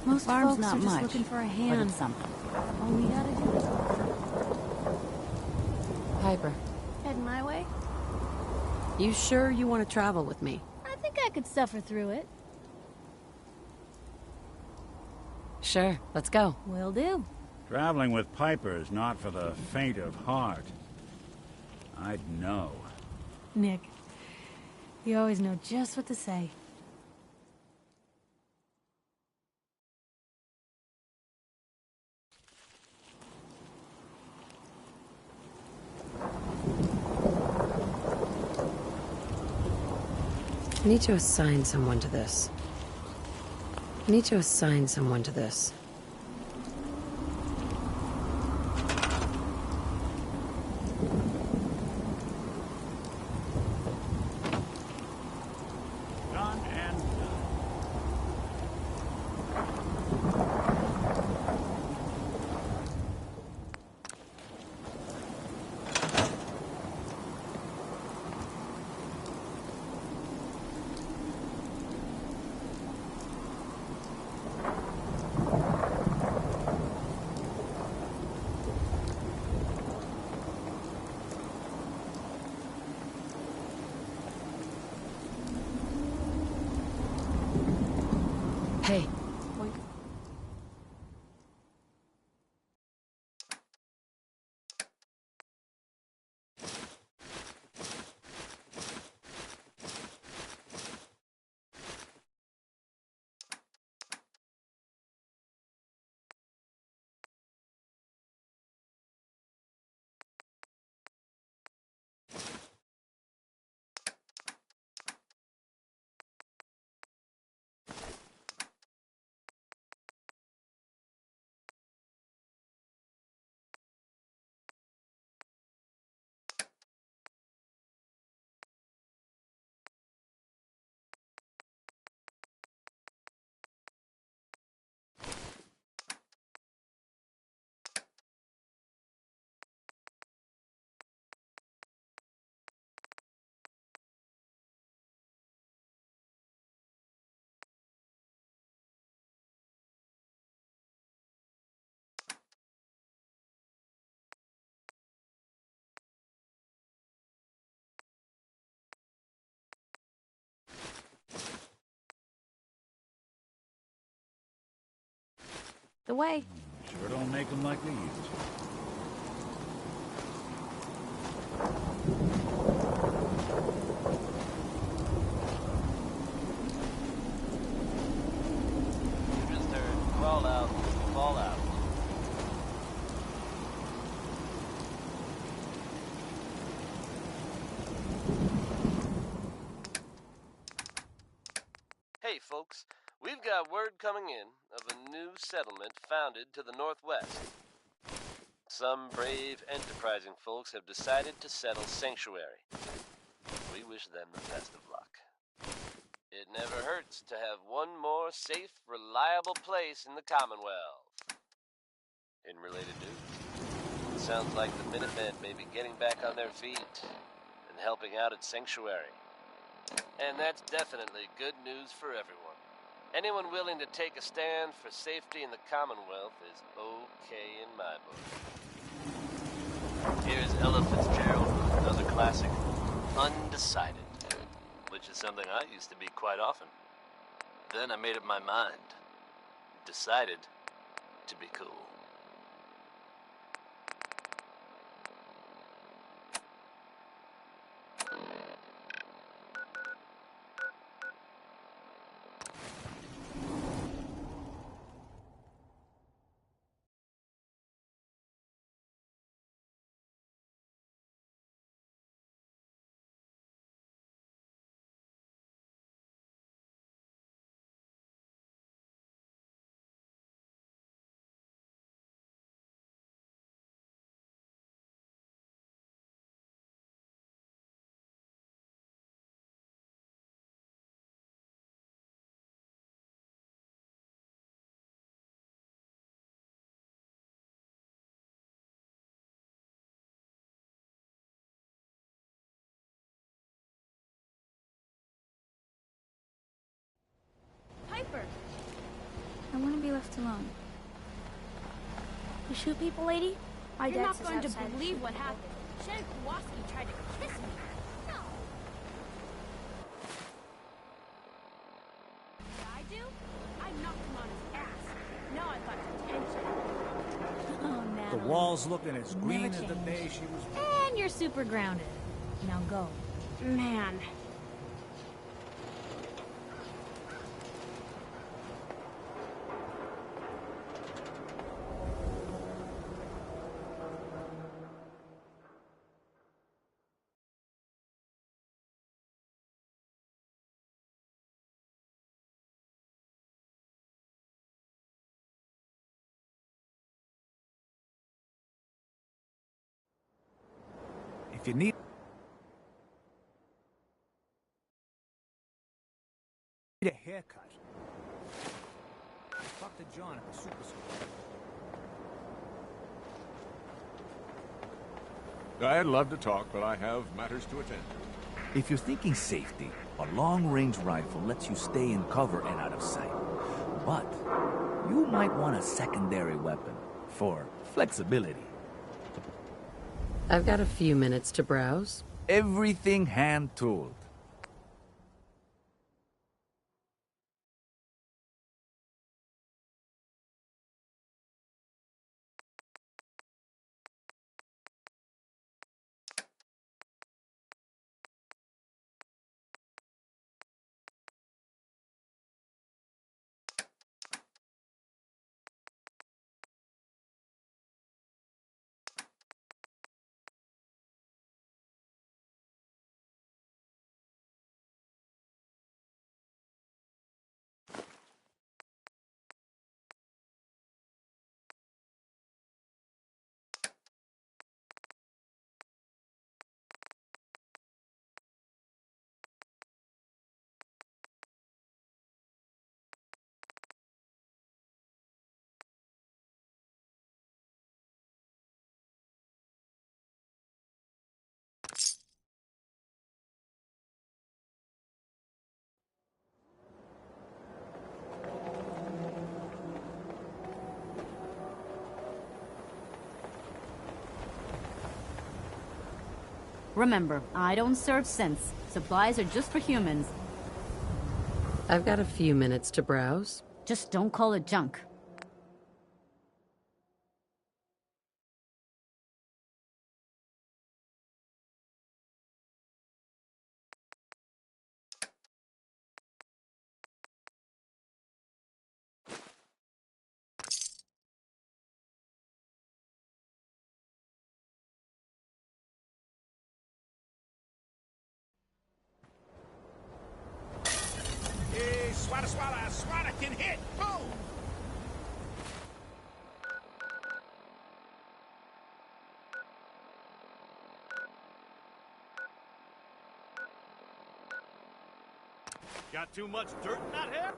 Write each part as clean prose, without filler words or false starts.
Most farm's folks not are just much, looking for a but hand. it's something. All we gotta do is Piper, head my way. You sure you want to travel with me? I think I could suffer through it. Sure, let's go. Will do. Traveling with Piper is not for the faint of heart. I'd know. Nick, you always know just what to say. I need to assign someone to this. I need to assign someone to this. Done and done. Hey. The way. Sure don't make them like they used to. You just heard crawl out, fall out. Hey folks, we've got word coming in of a new settlement founded to the northwest. Some brave, enterprising folks have decided to settle Sanctuary. We wish them the best of luck. It never hurts to have one more safe, reliable place in the Commonwealth. In related news, it sounds like the Minutemen may be getting back on their feet and helping out at Sanctuary. And that's definitely good news for everyone. Anyone willing to take a stand for safety in the Commonwealth is okay in my book. Here's Ella Fitzgerald with another classic, Undecided, which is something I used to be quite often. Then I made up my mind. Decided to be cool. left alone. You shoot people, lady? My You're dad not says going to outside believe shoot what people. happened. Shannon Kowalski tried to kiss me. No. What I do? I knocked him on his ass. Now I've got detention. Oh, The Natalie. wall's looking as green Never as the change. day she was born. And you're super grounded. Now go. Man. If you need a haircut, talk to John at the superstore. I'd love to talk, but I have matters to attend to. If you're thinking safety, a long-range rifle lets you stay in cover and out of sight. But you might want a secondary weapon for flexibility. I've got a few minutes to browse. Everything hand-tooled. Remember, I don't serve synths. Supplies are just for humans. I've got a few minutes to browse. Just don't call it junk. Hey, swata swata, swata can hit! Boom! Got too much dirt in that hair?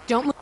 Don't move.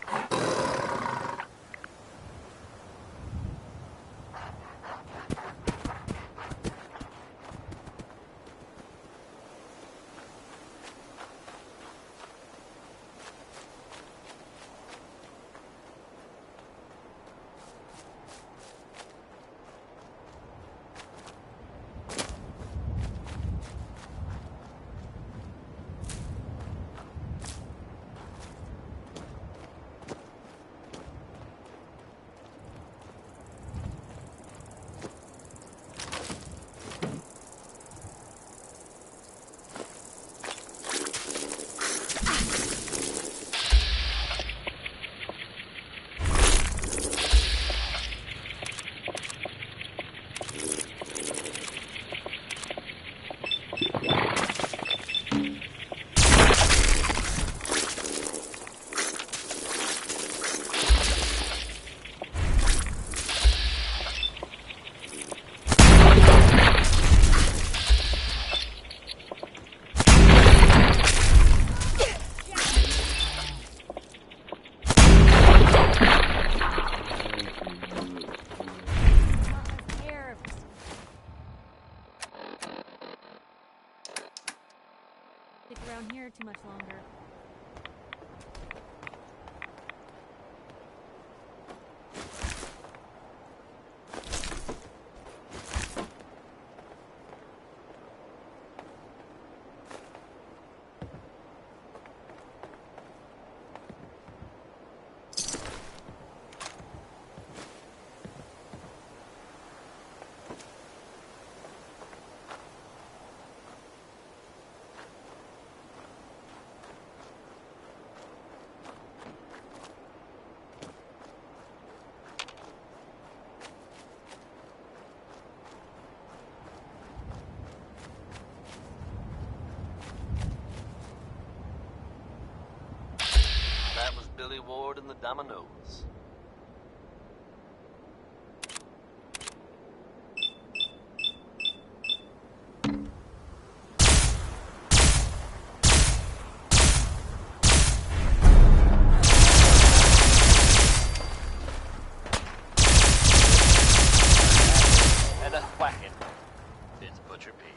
Stick around here too much longer. That was Billy Ward and the Dominoes. And a whacking. It's Butcher Pete.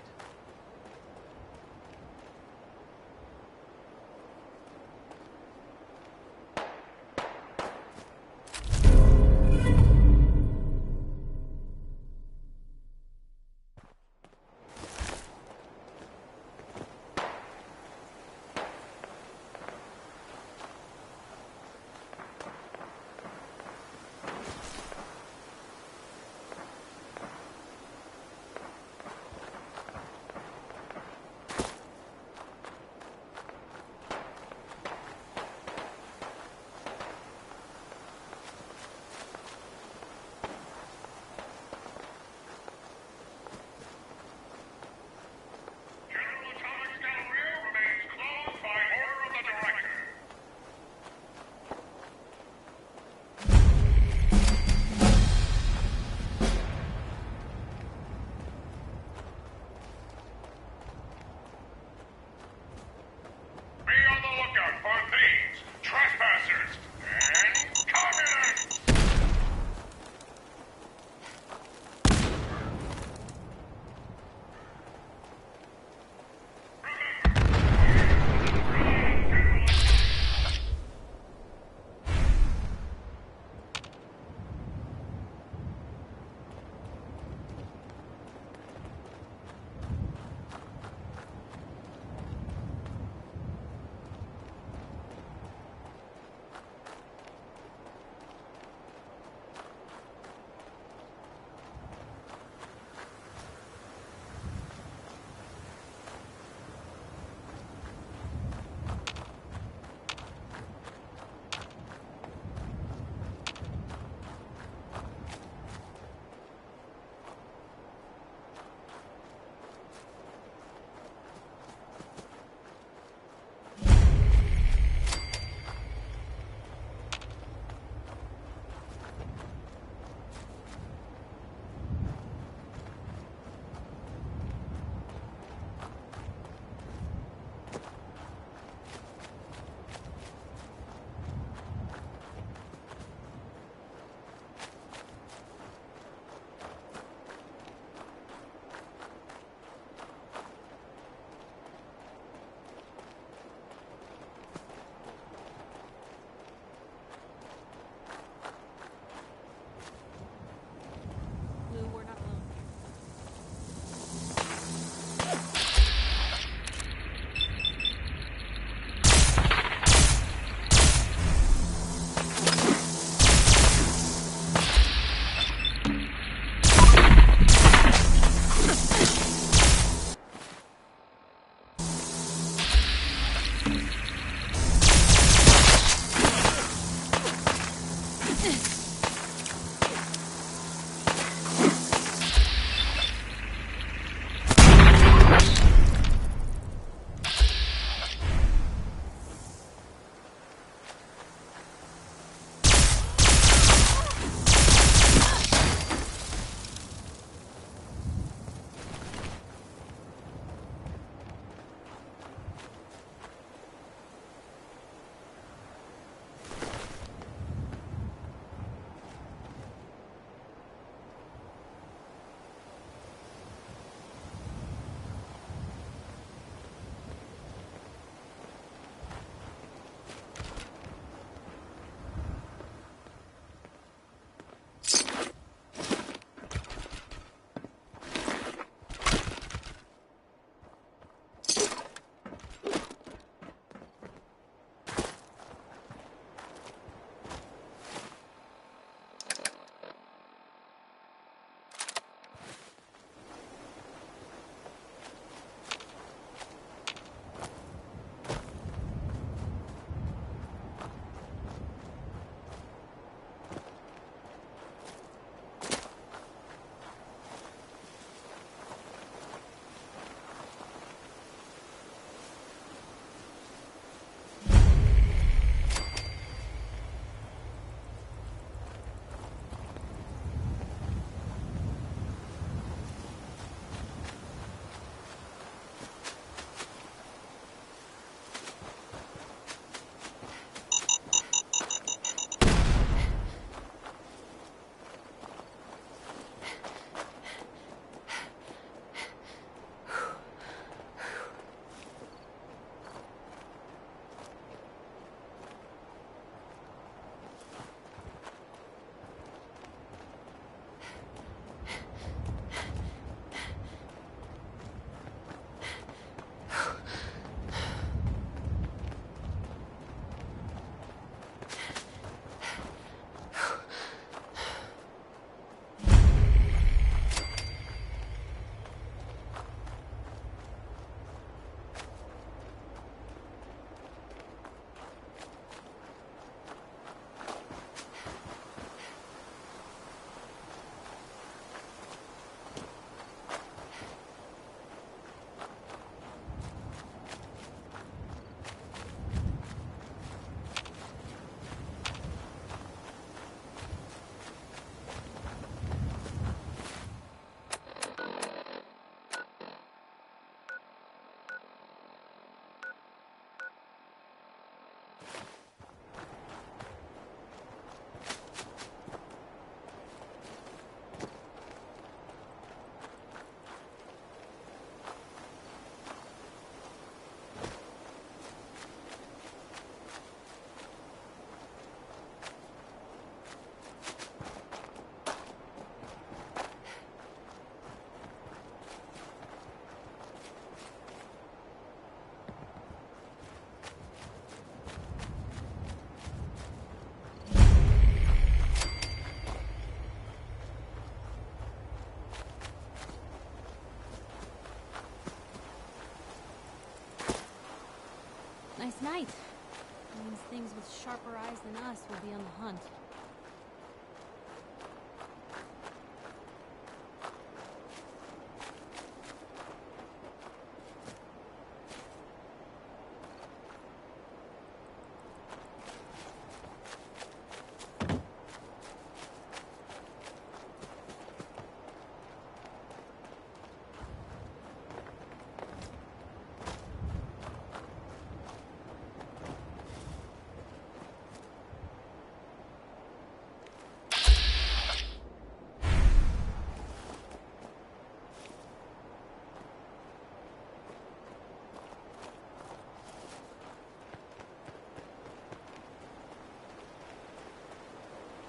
Things with sharper eyes than us will be on the hunt.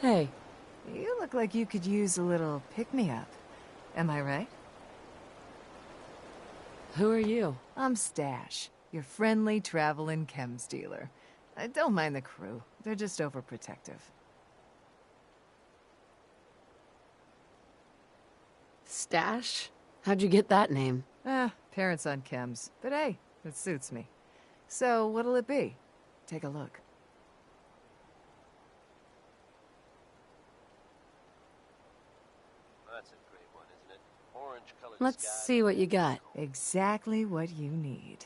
Hey, You look like you could use a little pick-me-up. Am I right? who are you? I'm Stash, your friendly traveling chems dealer. I don't mind the crew. They're just overprotective. Stash? How'd you get that name? Parents on chems. But hey, it suits me. So, what'll it be? Take a look. That's a great one, isn't it? Orange-colored Let's sky. see what you got. Exactly what you need.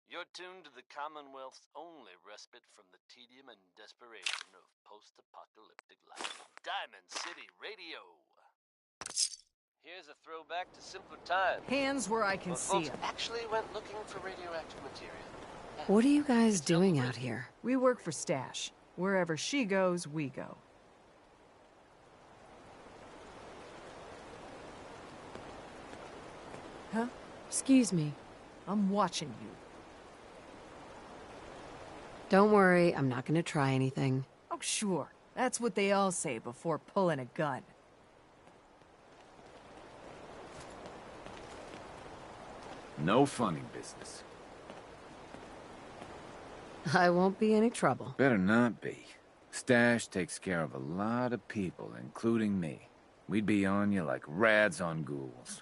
You're tuned to the Commonwealth's only respite from the tedium and desperation of post-apocalyptic life. Diamond City Radio. Here's a throwback to simpler times. Hands where I can When see folks them. actually went looking for radioactive material. What are you guys doing out here? We work for Stash. Wherever she goes, we go. Huh? Excuse me. I'm watching you. Don't worry, I'm not gonna try anything. Oh, sure. That's what they all say before pulling a gun. No funny business. I won't be any trouble. Better not be. Stash takes care of a lot of people, including me. We'd be on you like rats on ghouls.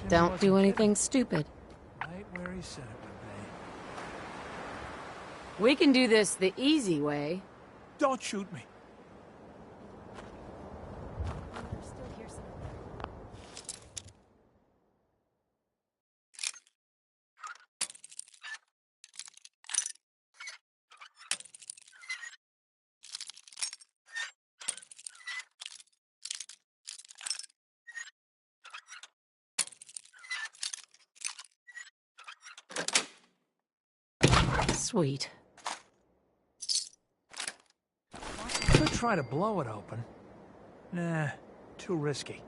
Don't do anything stupid. Right where he said it would be. We can do this the easy way. Don't shoot me. Sweet. Could try to blow it open. Nah, too risky.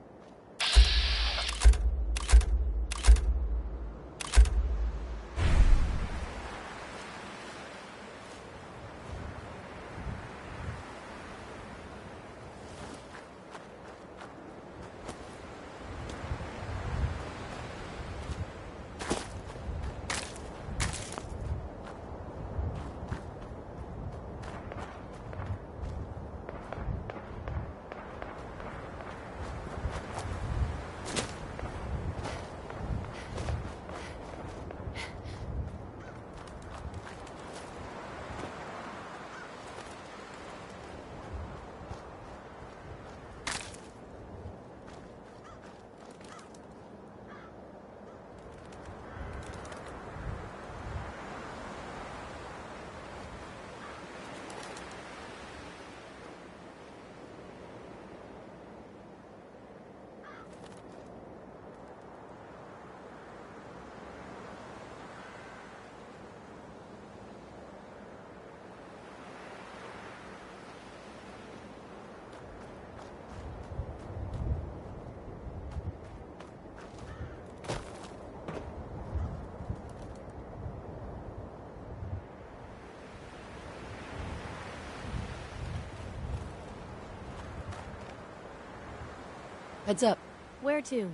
Heads up. Where to?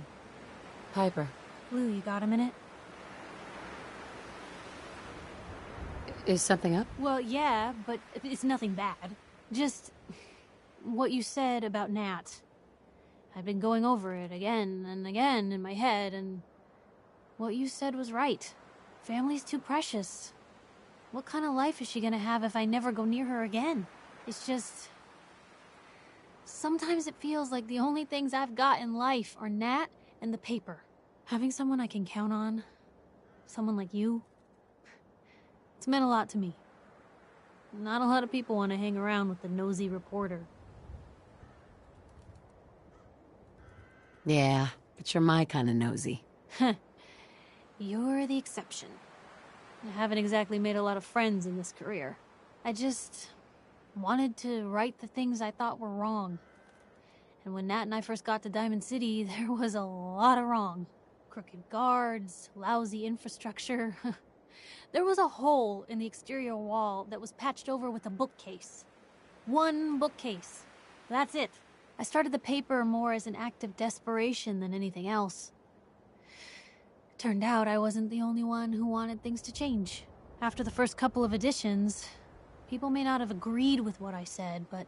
Piper. Blue, you got a minute? Is something up? Well, yeah, but it's nothing bad. Just what you said about Nat. I've been going over it again and again in my head, and what you said was right. Family's too precious. What kind of life is she gonna have if I never go near her again? It's just... sometimes it feels like the only things I've got in life are Nat and the paper. Having someone I can count on, someone like you, it's meant a lot to me. Not a lot of people want to hang around with the nosy reporter. Yeah, but you're my kind of nosy. You're the exception. I haven't exactly made a lot of friends in this career. I just wanted to right the things I thought were wrong. And when Nat and I first got to Diamond City, there was a lot of wrong. Crooked guards, lousy infrastructure. There was a hole in the exterior wall that was patched over with a bookcase. One bookcase. That's it. I started the paper more as an act of desperation than anything else. Turned out I wasn't the only one who wanted things to change. After the first couple of editions, people may not have agreed with what I said, but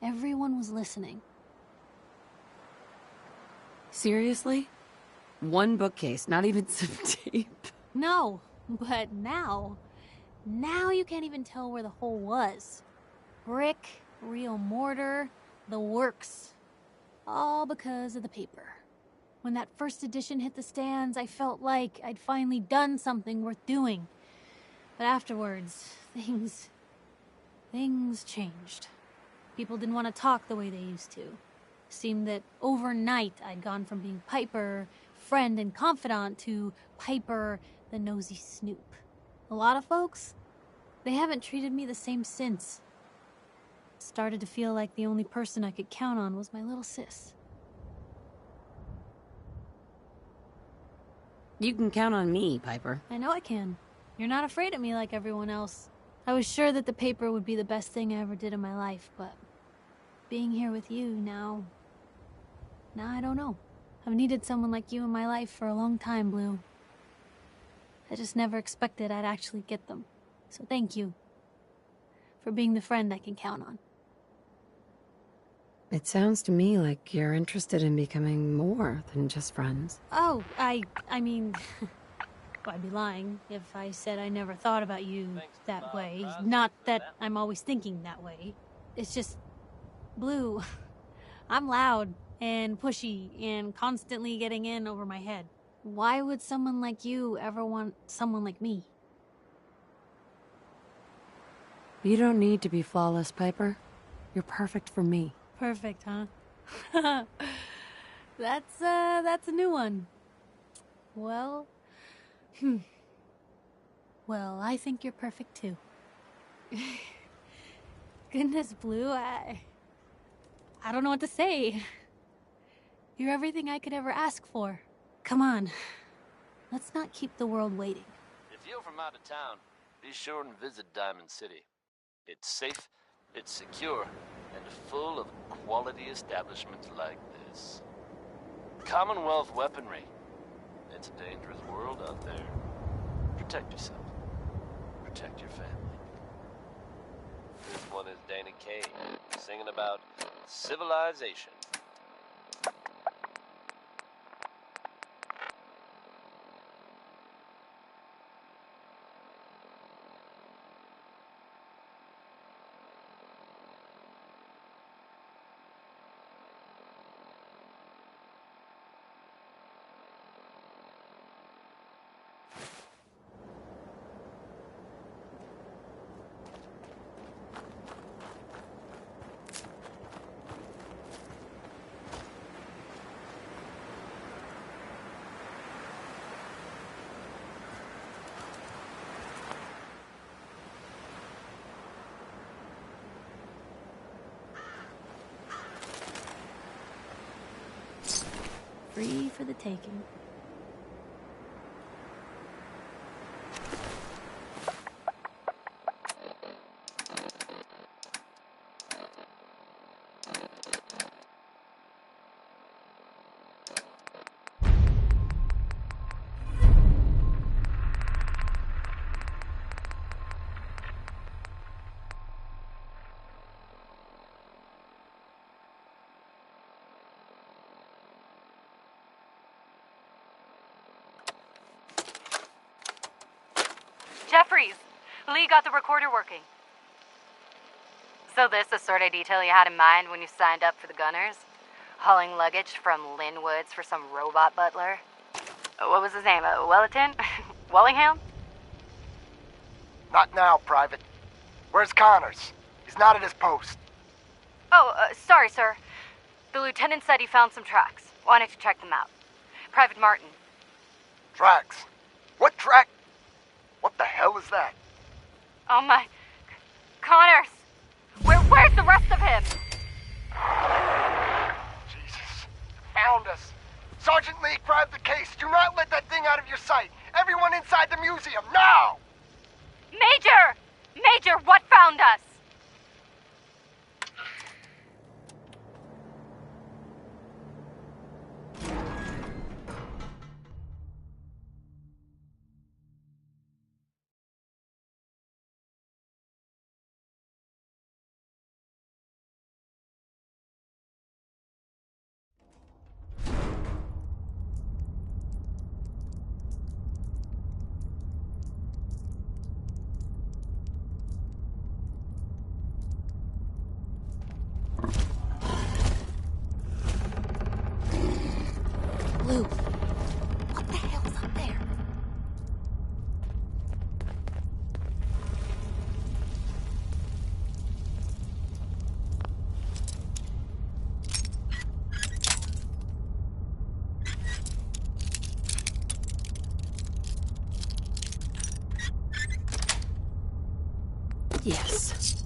everyone was listening. Seriously? One bookcase, not even some tape. No, but now you can't even tell where the hole was. Brick, real mortar, the works. All because of the paper. When that first edition hit the stands, I felt like I'd finally done something worth doing. But afterwards, things changed. People didn't want to talk the way they used to. Seemed that overnight I'd gone from being Piper, friend and confidant, to Piper, the nosy snoop. A lot of folks, they haven't treated me the same since. It started to feel like the only person I could count on was my little sis. You can count on me, Piper. I know I can. You're not afraid of me like everyone else. I was sure that the paper would be the best thing I ever did in my life, but being here with you now I don't know. I've needed someone like you in my life for a long time, Blue. I just never expected I'd actually get them. So thank you for being the friend I can count on. It sounds to me like you're interested in becoming more than just friends. Oh, I mean, I'd be lying if I said I never thought about you that way. Not that I'm always thinking that way. It's just, Blue, I'm loud and pushy and constantly getting in over my head. Why would someone like you ever want someone like me? You don't need to be flawless, Piper. You're perfect for me. Perfect, huh? That's a new one. Well, Well, I think you're perfect too. Goodness, Blue, I don't know what to say. You're everything I could ever ask for. Come on, let's not keep the world waiting. If you're from out of town, be sure and visit Diamond City. It's safe, it's secure, and full of quality establishments like this. Commonwealth weaponry. It's a dangerous world out there. Protect yourself. Protect your family. This one is Danny Kaye, singing about civilization. Free for the taking. Jeffries, Lee got the recorder working. So this the sort of detail you had in mind when you signed up for the Gunners? Hauling luggage from Linwoods for some robot butler? What was his name? Wellerton? Wellingham? Not now, Private. Where's Connors? He's not at his post. Oh, sorry, sir. The lieutenant said he found some tracks. Wanted to check them out. Private Martin. Tracks? What track? What the hell is that? Oh my... Connors! Where's the rest of him? Jesus. Found us. Sergeant Lee, grab the case. Do not let that thing out of your sight. Everyone inside the museum, now! Major! Major, what found us? Blue, what the hell's up there? Yes.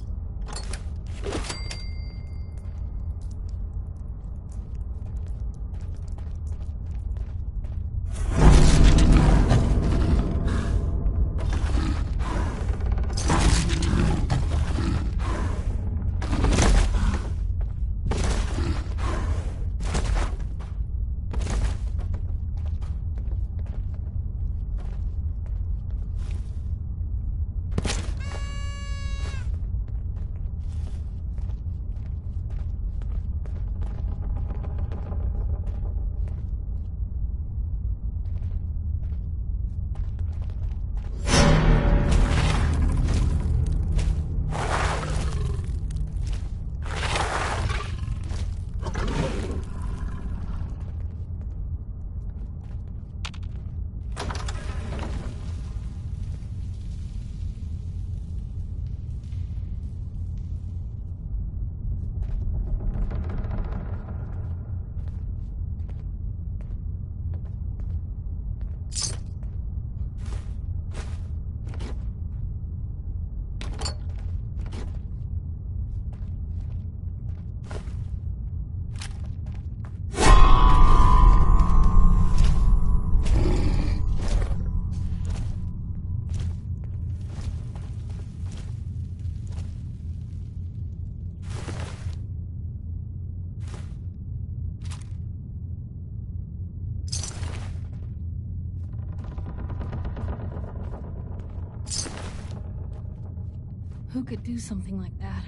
Who could do something like that?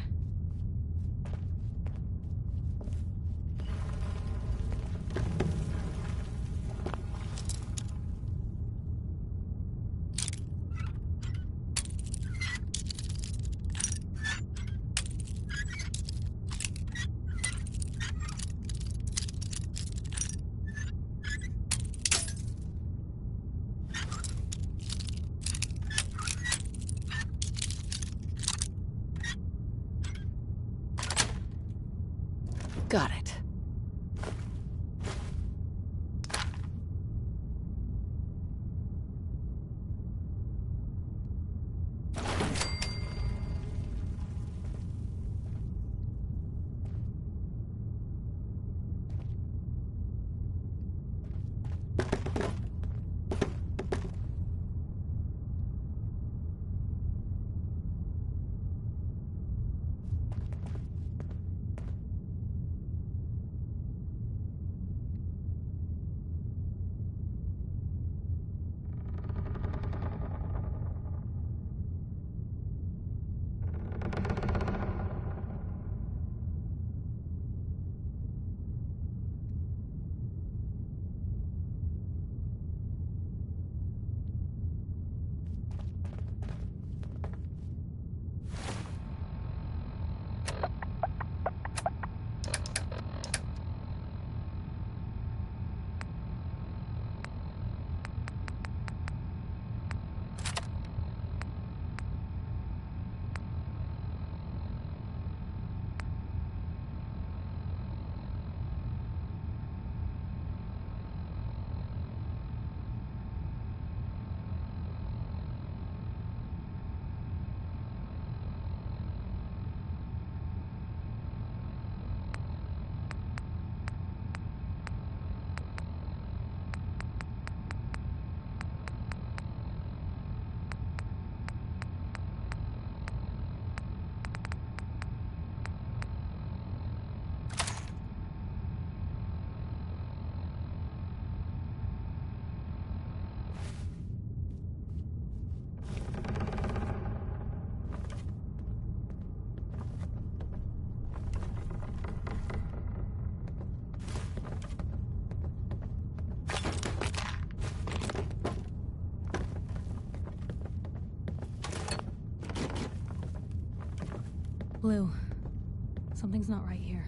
Got it. Blue, something's not right here.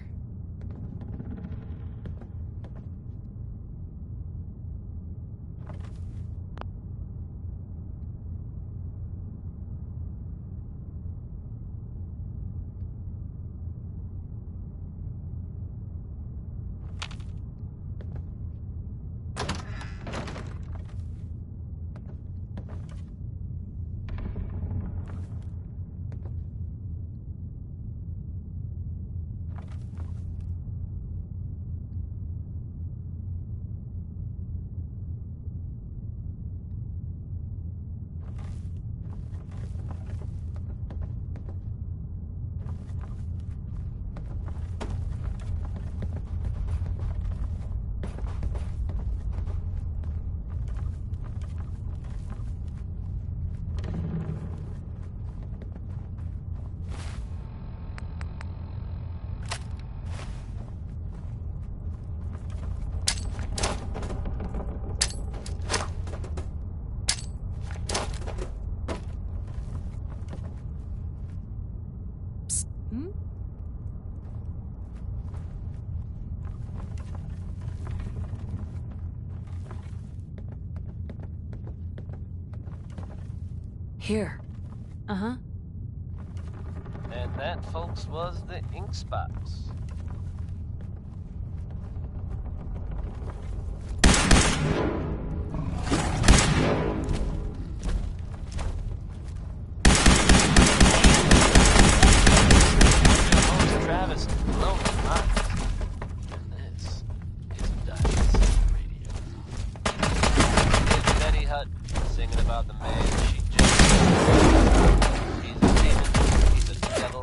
Here. Uh-huh. And that, folks, was the ink spots. Travis, low and hot. And this is Dice Radio. It's Betty Hutt singing about the man she just... He's a demon, he's a devil.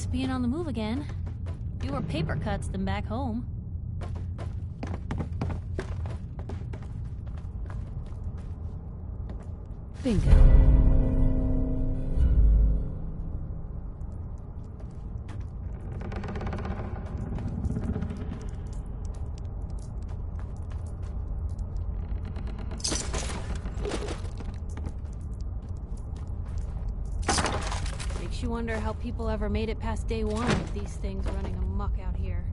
to being on the move again. Fewer paper cuts than back home. Bingo. Makes you wonder how people ever made it past day one with these things running amok out here.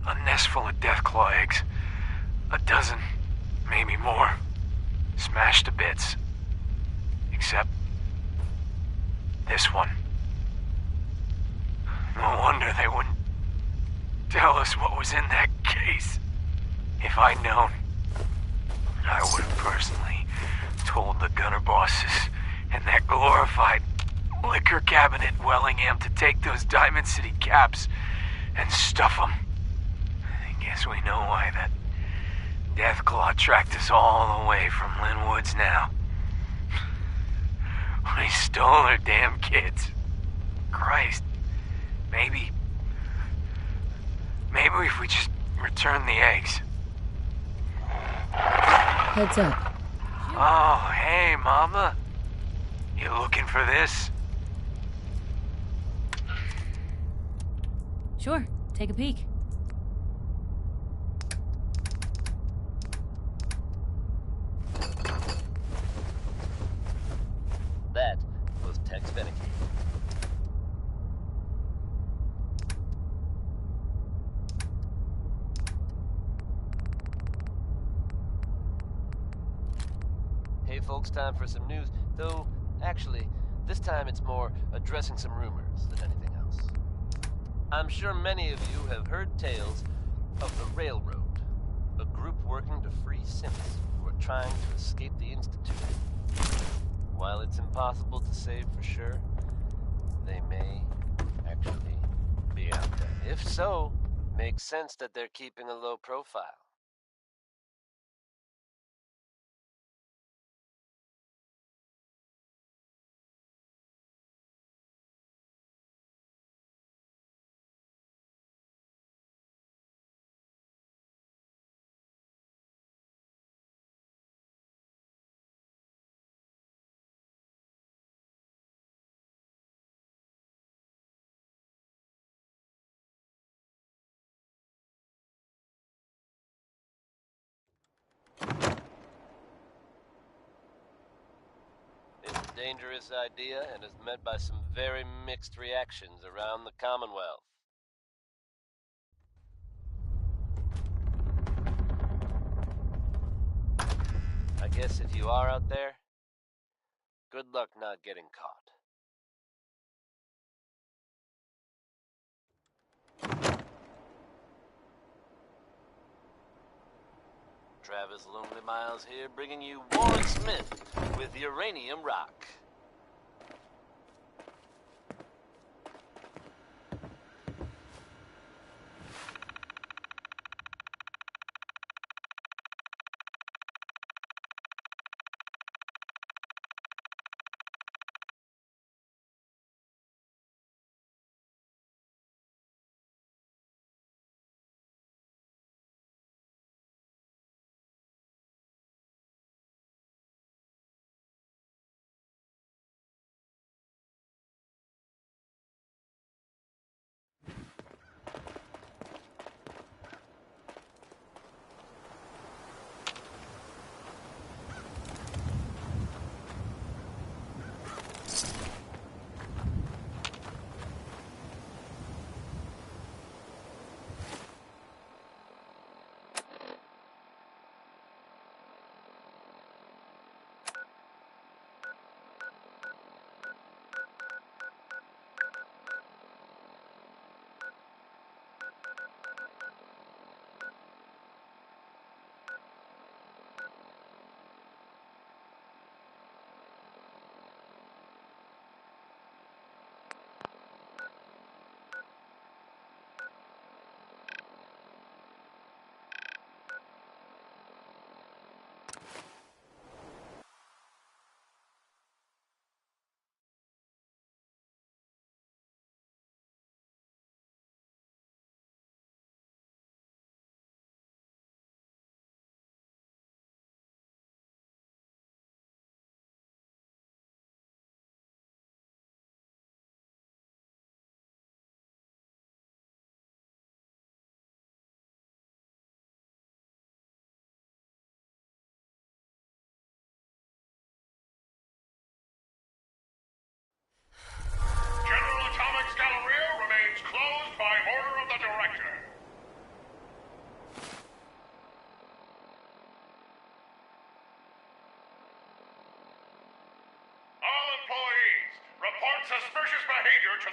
A nest full of deathclaw eggs. A dozen, maybe more. Smashed to bits. Except this one. No wonder they wouldn't tell us what was in that case. If I'd known, I would have personally told the gunner bosses and that glorified liquor cabinet in Wellingham to take those Diamond City caps and stuff them. I guess we know why that Deathclaw tracked us all the way from Linwoods now. We stole their damn kids. Christ. Maybe if we just return the eggs. Heads up. Oh, hey, Mama. You looking for this? Sure, take a peek. That was Tex Beneke. Hey folks, time for some news. Though, actually, this time it's more addressing some rumors than anything else. I'm sure many of you have heard tales of the Railroad, a group working to free synths who are trying to escape the Institute. While it's impossible to say for sure, they may actually be out there. If so, makes sense that they're keeping a low profile. It's a dangerous idea and is met by some very mixed reactions around the Commonwealth. I guess if you are out there, good luck not getting caught. Travis Lonely Miles here, bringing you Warren Smith with Uranium Rock.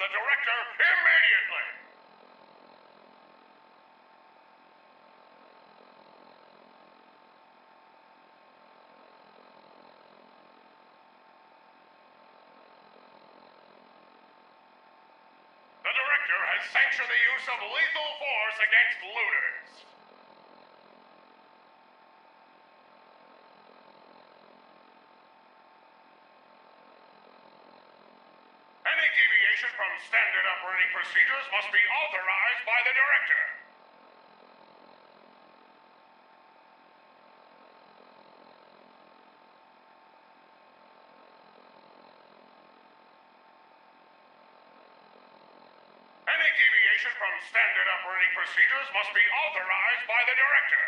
the director immediately! The director has sanctioned the use of lethal force against looters. Any deviation from standard operating procedures must be authorized by the director. Any deviation from standard operating procedures must be authorized by the director.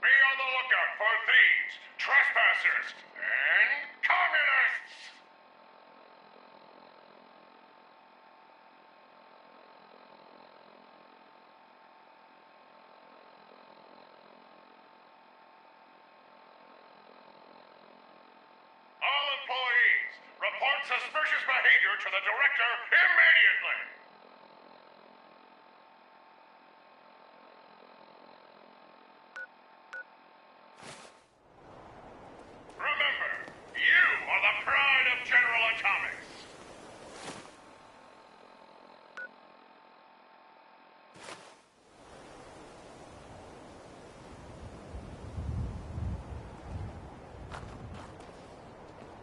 Be on the lookout for thieves, trespassers, and communists! All employees, report suspicious behavior to the director immediately! Remember, you are the pride of General Atomics!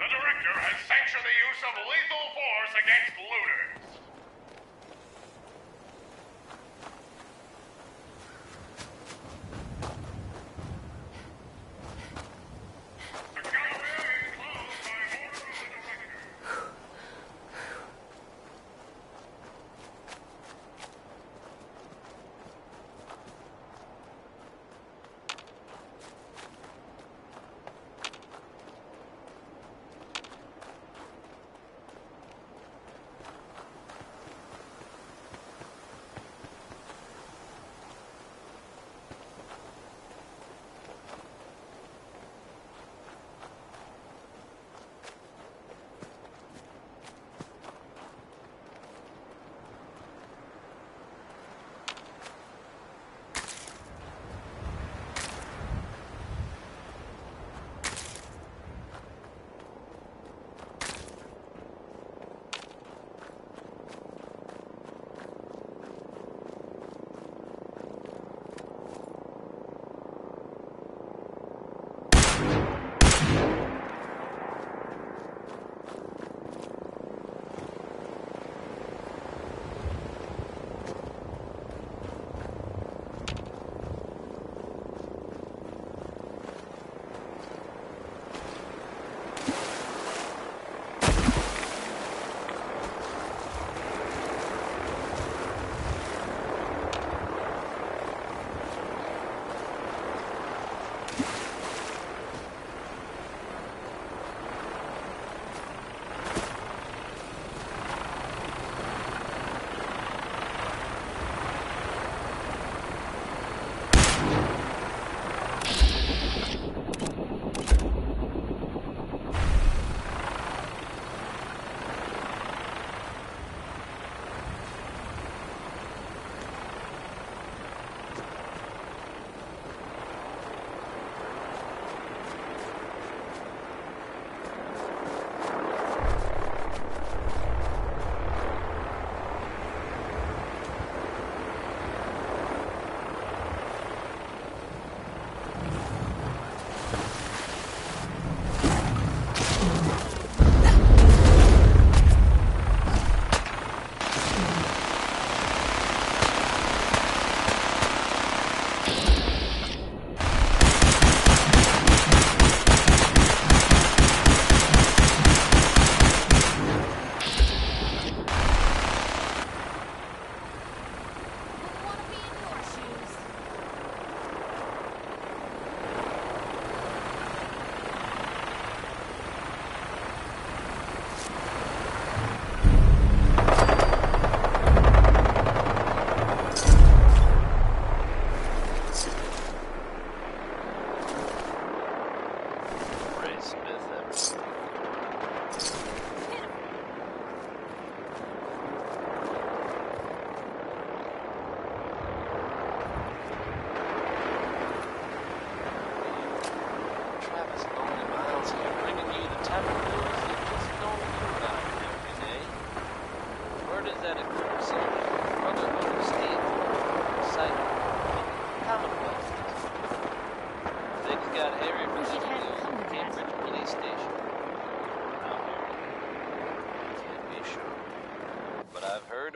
The director has sanctioned the use of lethal force against looters. The gallery is closed by order of the director.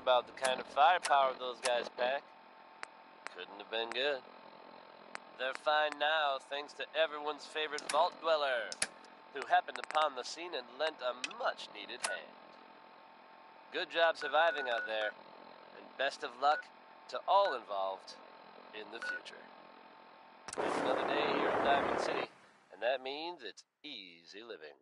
about the kind of firepower those guys pack. Couldn't have been good. They're fine now thanks to everyone's favorite vault dweller, who happened upon the scene and lent a much-needed hand. Good job surviving out there, and best of luck to all involved in the future. It's another day here in Diamond City, and that means it's easy living.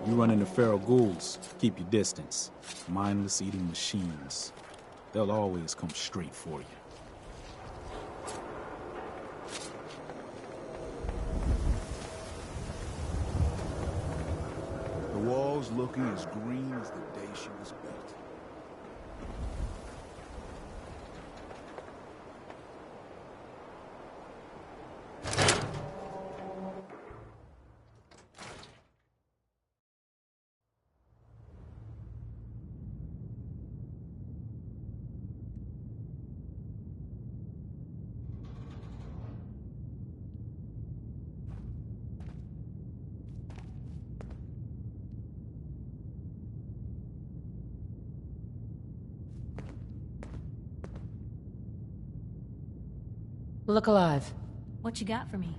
You run into feral ghouls, keep your distance. Mindless eating machines. They'll always come straight for you. The wall's looking as green as the day she was built. Look alive. What you got for me?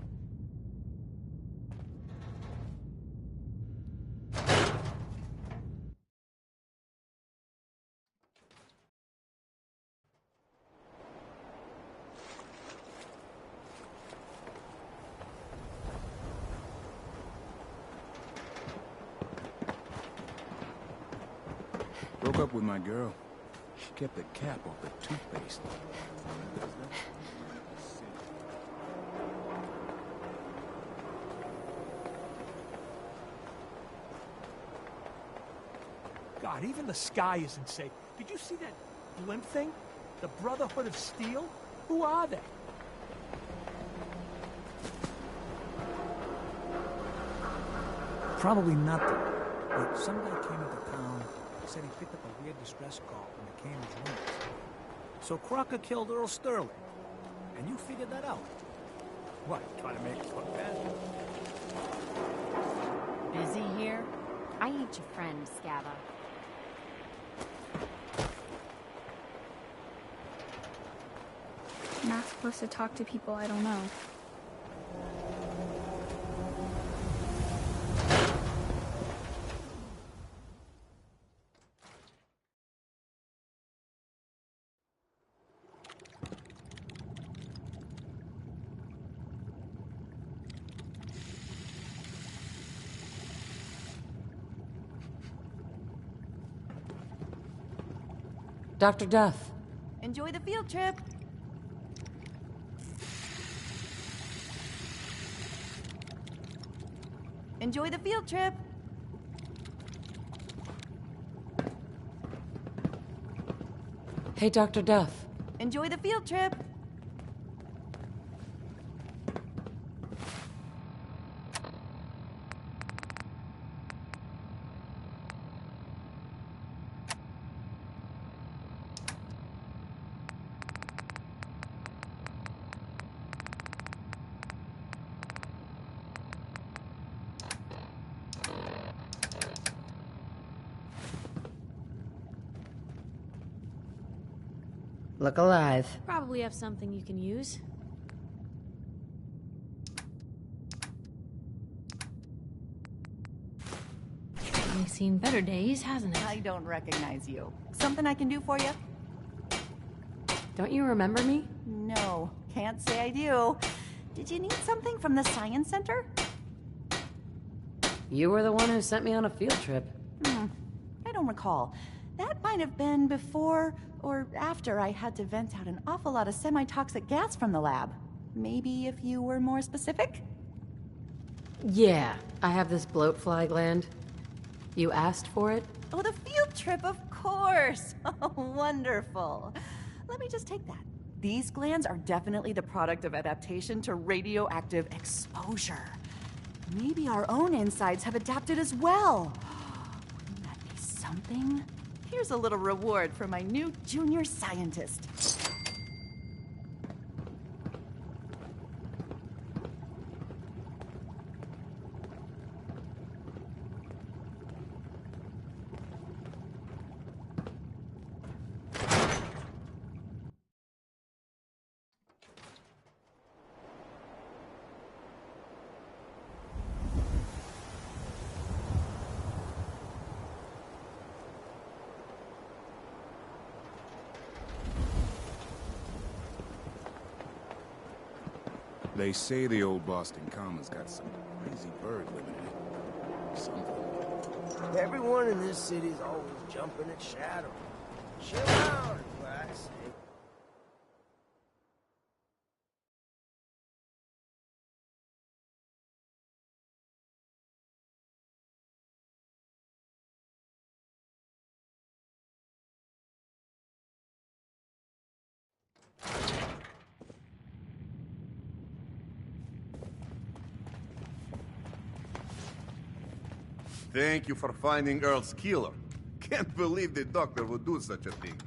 Broke up with my girl. She kept the cap off the toothpaste. God, even the sky isn't safe. Did you see that blimp thing? The Brotherhood of Steel? Who are they? Probably nothing. But some guy came into town, said he picked up a weird distress call from the Cambridge Wings. So Crocker killed Earl Sterling. And you figured that out? What, trying to make us look bad? Busy here? I ain't your friend, Scabba. I'm not supposed to talk to people I don't know. Dr. Duff. Enjoy the field trip. Enjoy the field trip. Hey, Dr. Duff. Enjoy the field trip. Look alive. Probably have something you can use. We've seen better days, hasn't it? I don't recognize you. Something I can do for you? Don't you remember me? No, can't say I do. Did you need something from the Science Center? You were the one who sent me on a field trip. I don't recall. That might have been before or after I had to vent out an awful lot of semi-toxic gas from the lab. Maybe if you were more specific? Yeah, I have this bloatfly gland. You asked for it? Oh, the field trip, of course! Oh, wonderful. Let me just take that. These glands are definitely the product of adaptation to radioactive exposure. Maybe our own insides have adapted as well. Wouldn't that be something? Here's a little reward for my new junior scientist. They say the old Boston Common's got some crazy bird living in it. Something. Everyone in this city's always jumping at Shadow. Chill out, is what I say. Thank you for finding Earl's killer. Can't believe the doctor would do such a thing.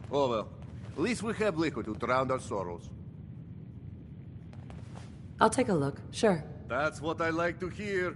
Oh well, at least we have liquor to drown our sorrows. I'll take a look, sure. That's what I like to hear.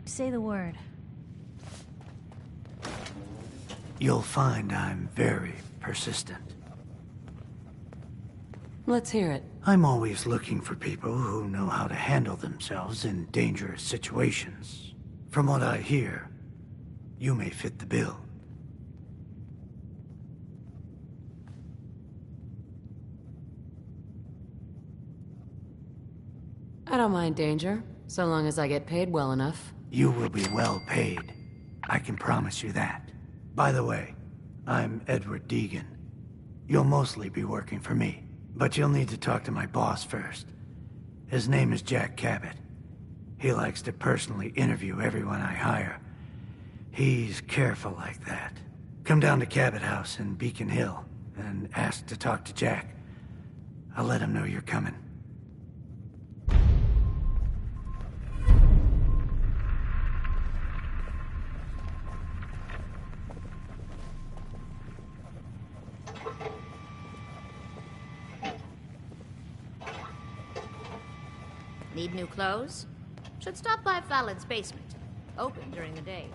Say the word. You'll find I'm very persistent. Let's hear it. I'm always looking for people who know how to handle themselves in dangerous situations. From what I hear, you may fit the bill. I don't mind danger, so long as I get paid well enough. You will be well paid. I can promise you that. By the way, I'm Edward Deegan. You'll mostly be working for me, but you'll need to talk to my boss first. His name is Jack Cabot. He likes to personally interview everyone I hire. He's careful like that. Come down to Cabot House in Beacon Hill and ask to talk to Jack. I'll let him know you're coming. Need new clothes? Should stop by Fallon's basement. Open during the day.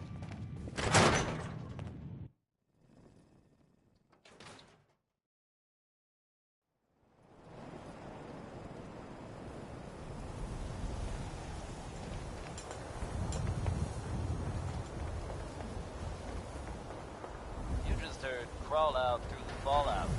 You just heard crawl out through the fallout.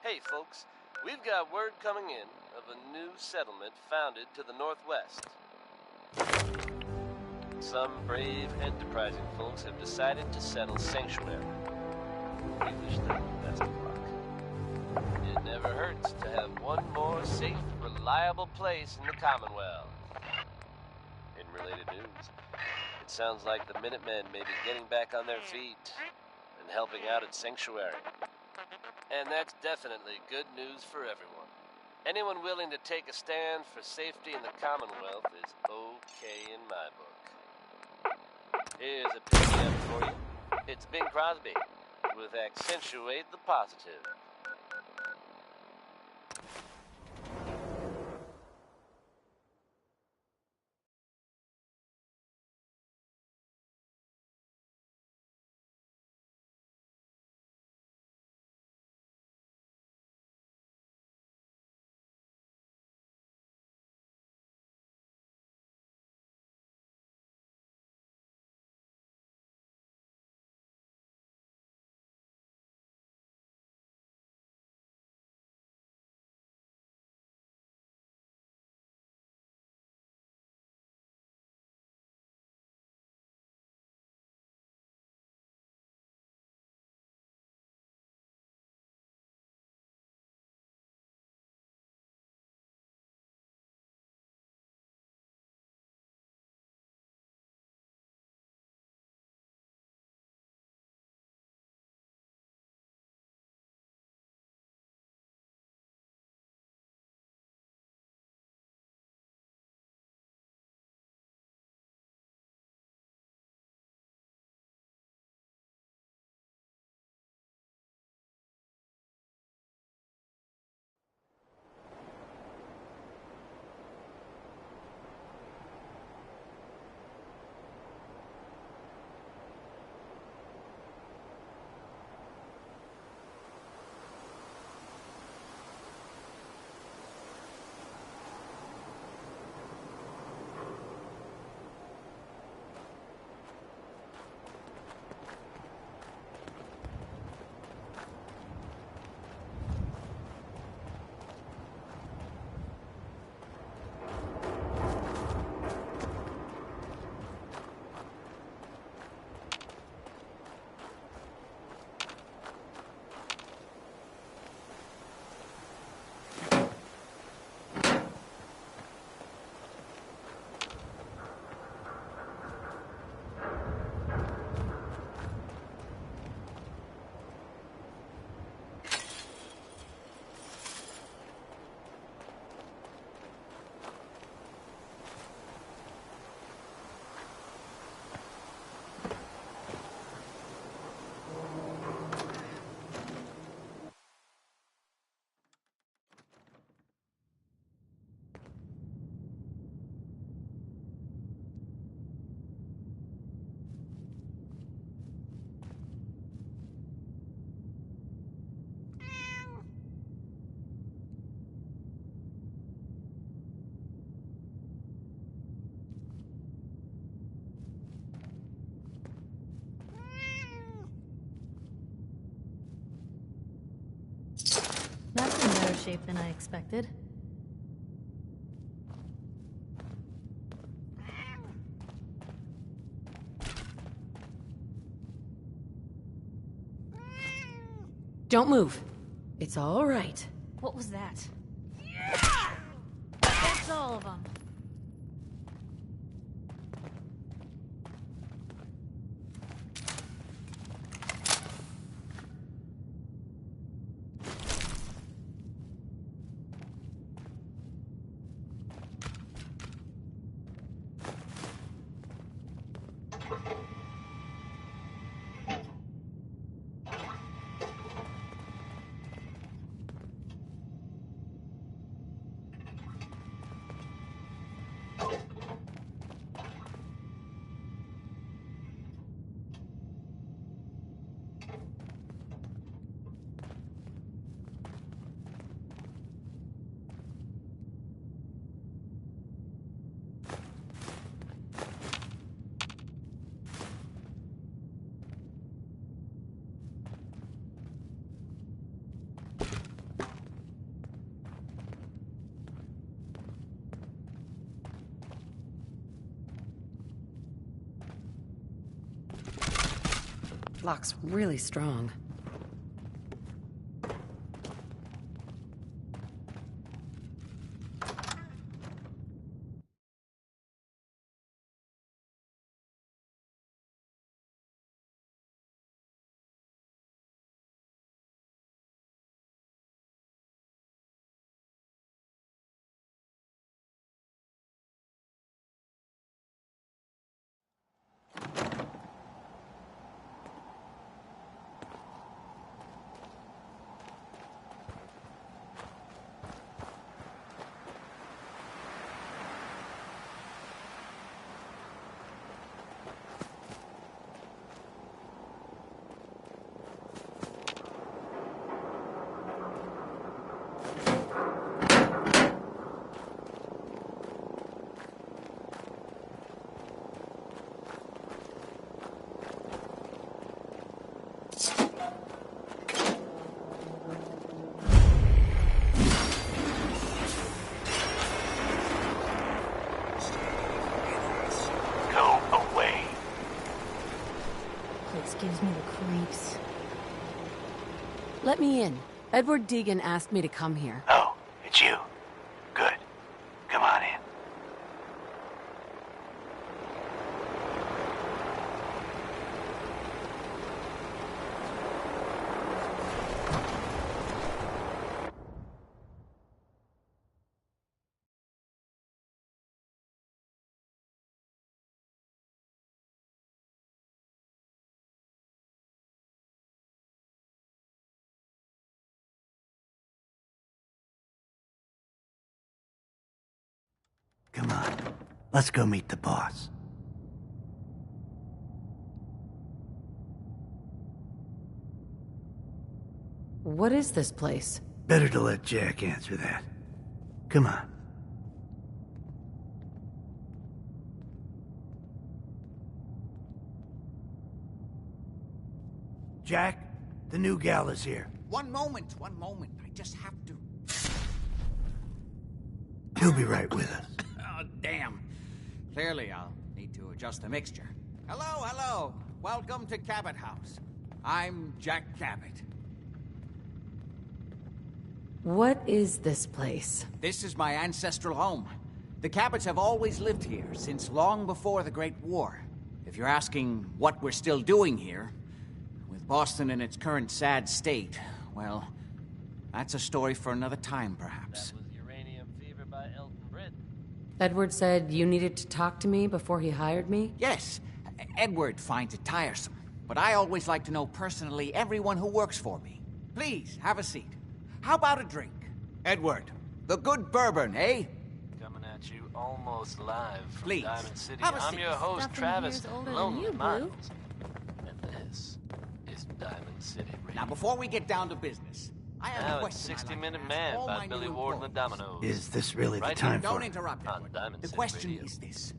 Hey folks, we've got word coming in of a new settlement founded to the northwest. Some brave, enterprising folks have decided to settle Sanctuary. We wish them the best of luck. safe, reliable place in the Commonwealth. In related news, it sounds like the Minutemen may be getting back on their feet and helping out at Sanctuary. And that's definitely good news for everyone. Anyone willing to take a stand for safety in the Commonwealth is okay in my book. Here's a PDF for you. It's Bing Crosby with Accentuate the Positive. That's in better shape than I expected. Don't move. It's all right. What was that? That's all of them. Lock's really strong. place. Let me in. Edward Deegan asked me to come here. Oh, it's you. Good. Come on in. Come on. Let's go meet the boss. What is this place? Better to let Jack answer that. Come on. Jack, the new gal is here. One moment. I just have to... He'll be right with us. Oh, damn. Clearly, I'll need to adjust the mixture. Hello. Welcome to Cabot House. I'm Jack Cabot. What is this place? This is my ancestral home. The Cabots have always lived here, since long before the Great War. If you're asking what we're still doing here, with Boston in its current sad state, well, that's a story for another time, perhaps. That was Uranium Fever by Elton Britt. Edward said you needed to talk to me before he hired me? Yes. Edward finds it tiresome, but I always like to know personally everyone who works for me. Please, have a seat. How about a drink? Edward, the good bourbon, eh? Coming at you almost live from Please, Diamond City. have a I'm seat. your host, Stuff in Travis here's older than Lonely you, Blue. Miles. And this is Diamond City Radio. Now, before we get down to business, I have a Now it's question. 60 Minute Man by Billy Ward and the Dominoes. Is this really the Right time here, for Don't it? interrupt, On Edward. Diamond The City question Radio. is this.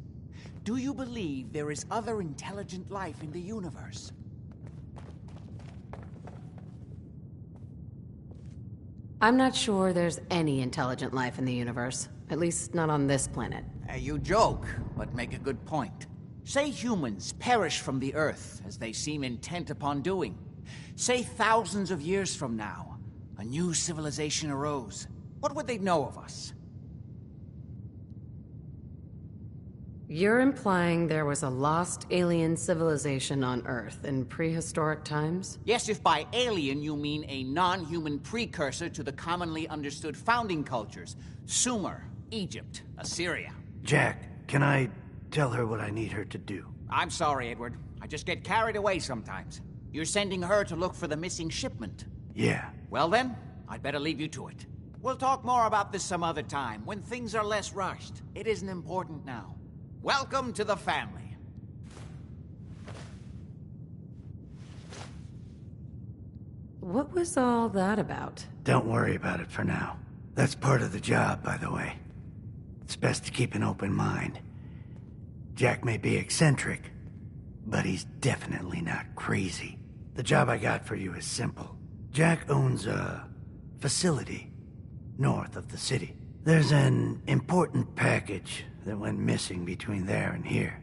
Do you believe there is other intelligent life in the universe? I'm not sure there's any intelligent life in the universe. At least not on this planet. You joke, but make a good point. Say humans perish from the Earth, as they seem intent upon doing. Say thousands of years from now, a new civilization arose. What would they know of us? You're implying there was a lost alien civilization on Earth in prehistoric times? Yes, if by alien you mean a non-human precursor to the commonly understood founding cultures. Sumer, Egypt, Assyria. Jack, can I tell her what I need her to do? I'm sorry, Edward. I just get carried away sometimes. You're sending her to look for the missing shipment. Yeah. Well then, I'd better leave you to it. We'll talk more about this some other time, when things are less rushed. It isn't important now. Welcome to the family. What was all that about? Don't worry about it for now. That's part of the job, by the way. It's best to keep an open mind. Jack may be eccentric, but he's definitely not crazy. The job I got for you is simple. Jack owns a facility north of the city. There's an important package that went missing between there and here.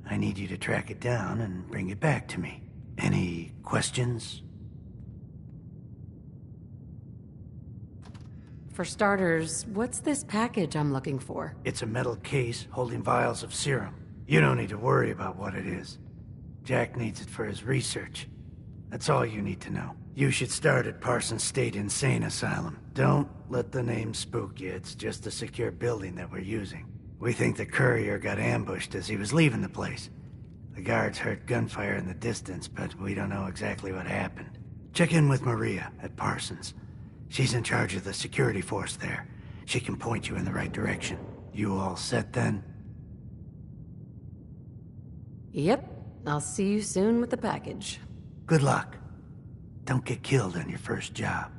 I need you to track it down and bring it back to me. Any questions? For starters, what's this package I'm looking for? It's a metal case holding vials of serum. You don't need to worry about what it is. Jack needs it for his research. That's all you need to know. You should start at Parsons State Insane Asylum. Don't let the name spook you. It's just a secure building that we're using. We think the courier got ambushed as he was leaving the place. The guards heard gunfire in the distance, but we don't know exactly what happened. Check in with Maria at Parsons. She's in charge of the security force there. She can point you in the right direction. You all set then? Yep. I'll see you soon with the package. Good luck. Don't get killed on your first job.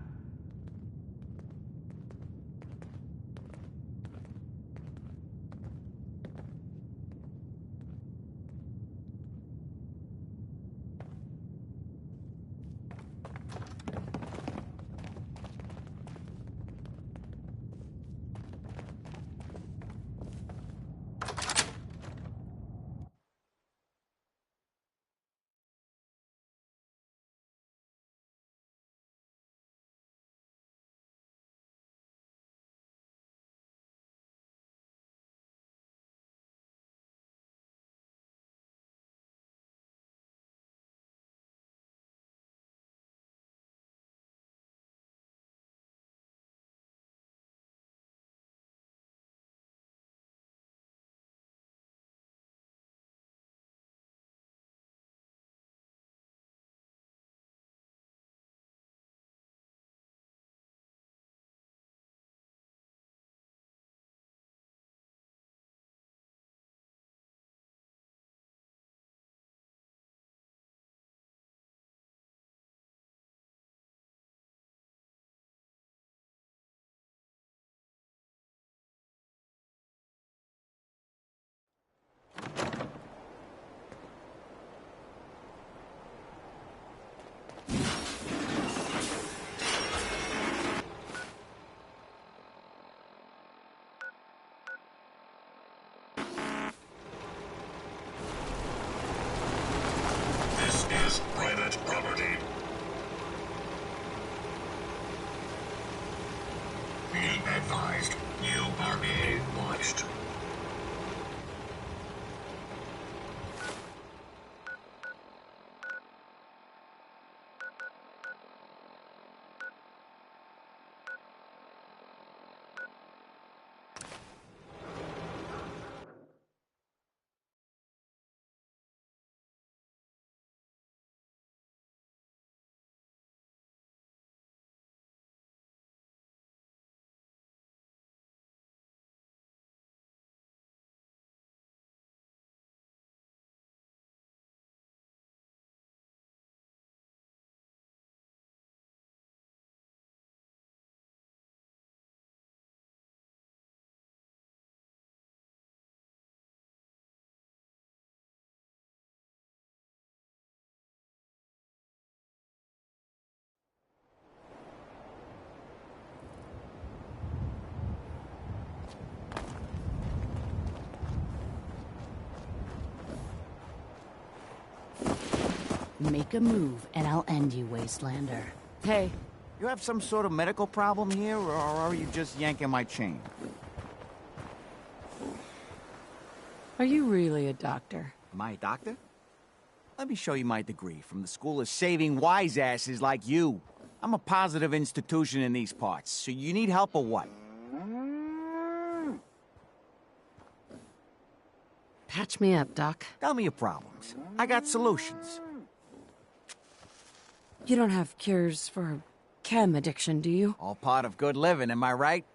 advised, you are being watched. Make a move, and I'll end you, Wastelander. Hey, you have some sort of medical problem here, or are you just yanking my chain? Are you really a doctor? Am I a doctor? Let me show you my degree from the School of Saving Wise Asses like you. I'm a positive institution in these parts, so you need help or what? Patch me up, Doc. Tell me your problems. I got solutions. You don't have cures for chem addiction, do you? All part of good living, am I right?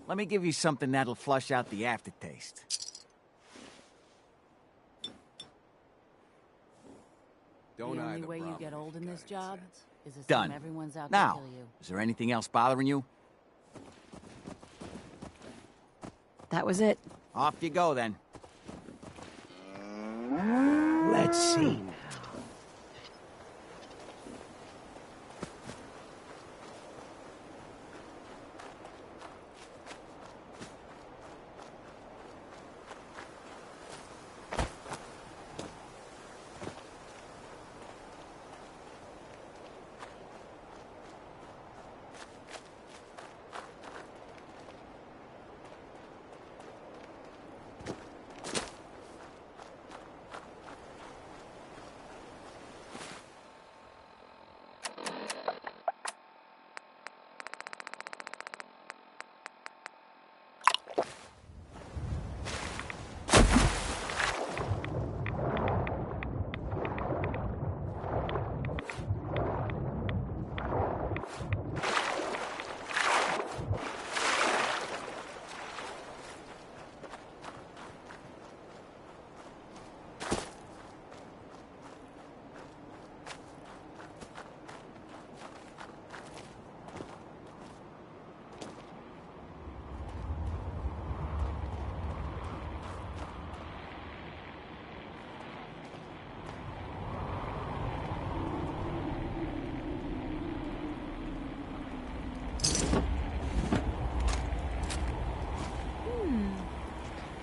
Let me give you something that'll flush out the aftertaste. The only way you get old in this job is assume Done. everyone's out Now, to kill you. is there anything else bothering you? That was it. Off you go, then. Let's see now.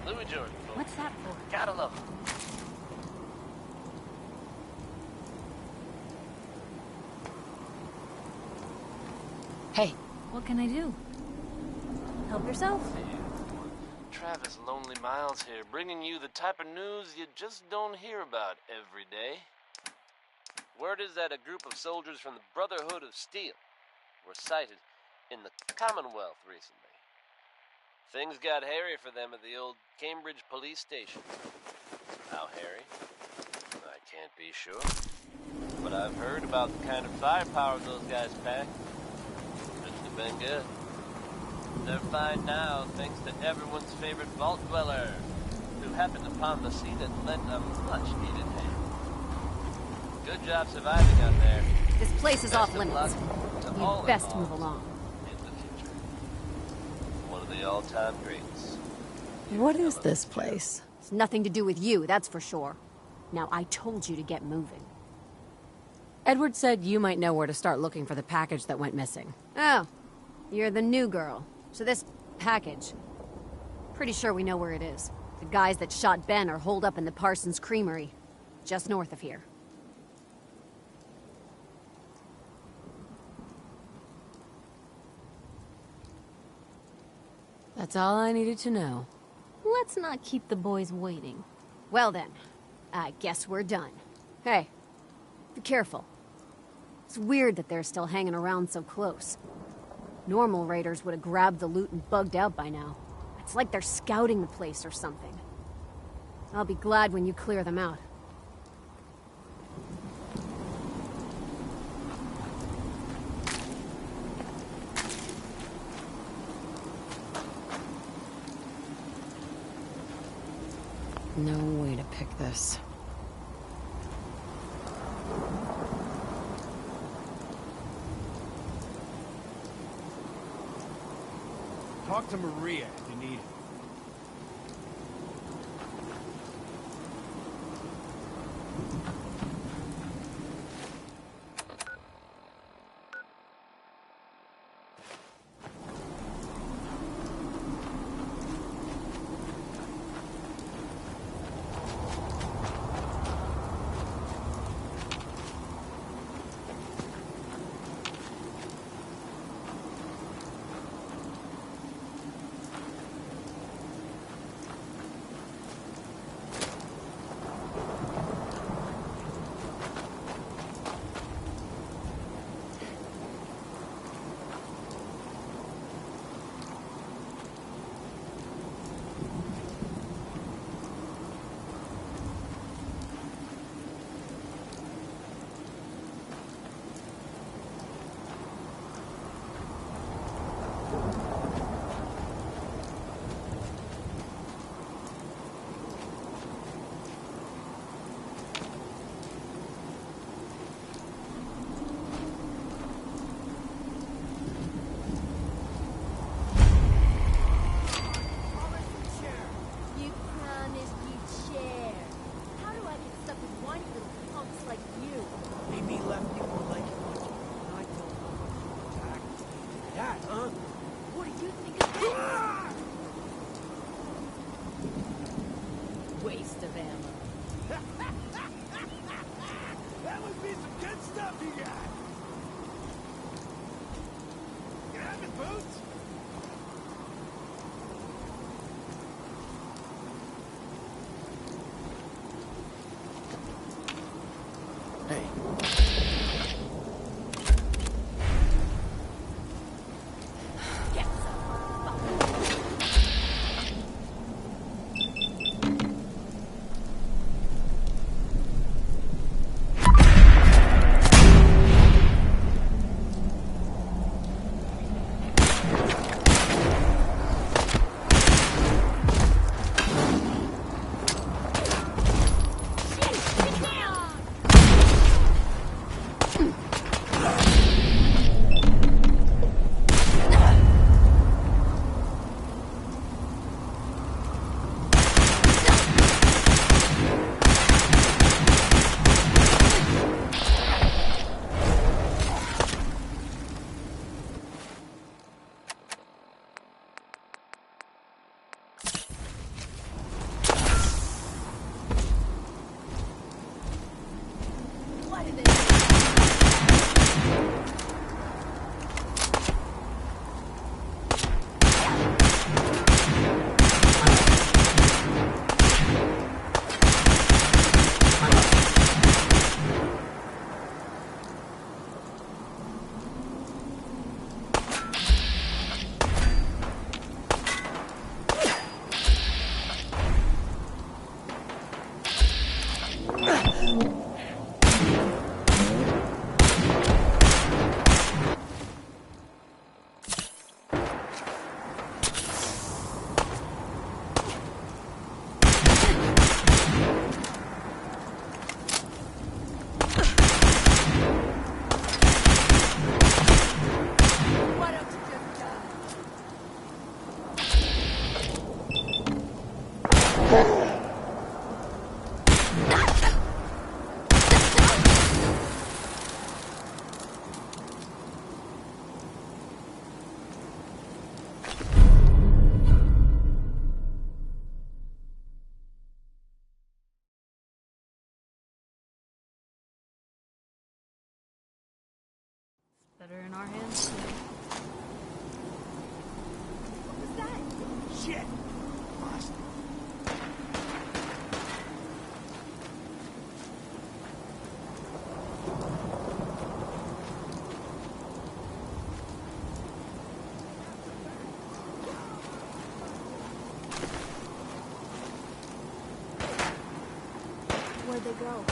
Louis Jordan, folks. What's that for? Gotta love him. Hey. What can I do? Help yourself. Travis Lonely Miles here, bringing you the type of news you just don't hear about every day. Word is that a group of soldiers from the Brotherhood of Steel were sighted in the Commonwealth recently. Things got hairy for them at the old Cambridge police station. How hairy? I can't be sure. But I've heard about the kind of firepower those guys pack. Couldn't have been good. They're fine now thanks to everyone's favorite vault dweller, who happened upon the scene and lent a much-needed hand. Good job surviving out there. This place is off limits. You best move along. In the future. One of the all-time greats. What is this place? It's nothing to do with you, that's for sure. Now, I told you to get moving. Edward said you might know where to start looking for the package that went missing. Oh, you're the new girl. So this package, pretty sure we know where it is. The guys that shot Ben are holed up in the Parsons Creamery, just north of here. That's all I needed to know. Let's not keep the boys waiting. Well then, I guess we're done. Hey, be careful. It's weird that they're still hanging around so close. Normal raiders would have grabbed the loot and bugged out by now. It's like they're scouting the place or something. I'll be glad when you clear them out. No way to pick this. Talk to Maria if you need her. Waste of ammo. That would be some good stuff you got. Can I have his boots? Better in our hands. What was that? Where'd they go?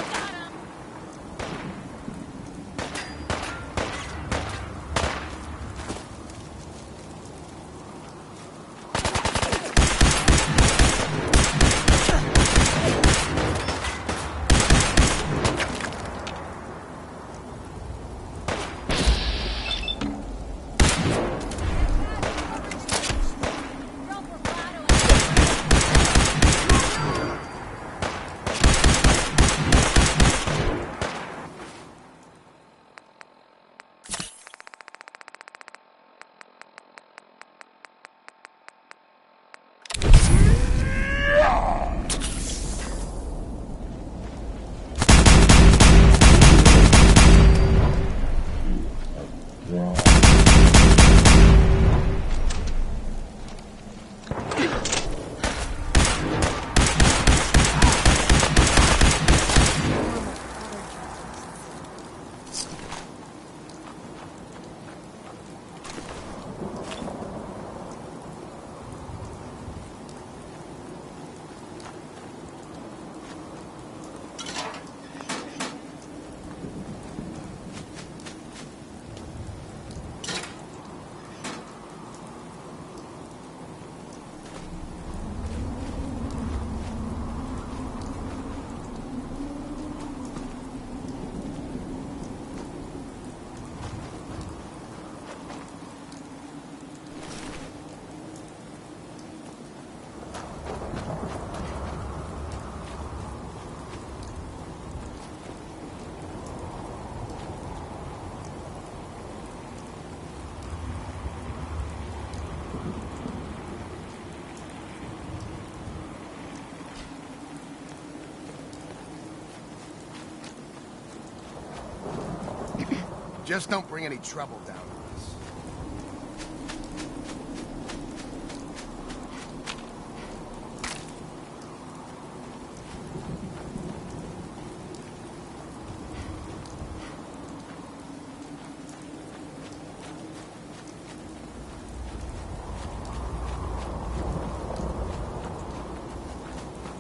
Just don't bring any trouble down with us.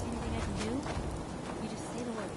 Anything I can do? You just say the word.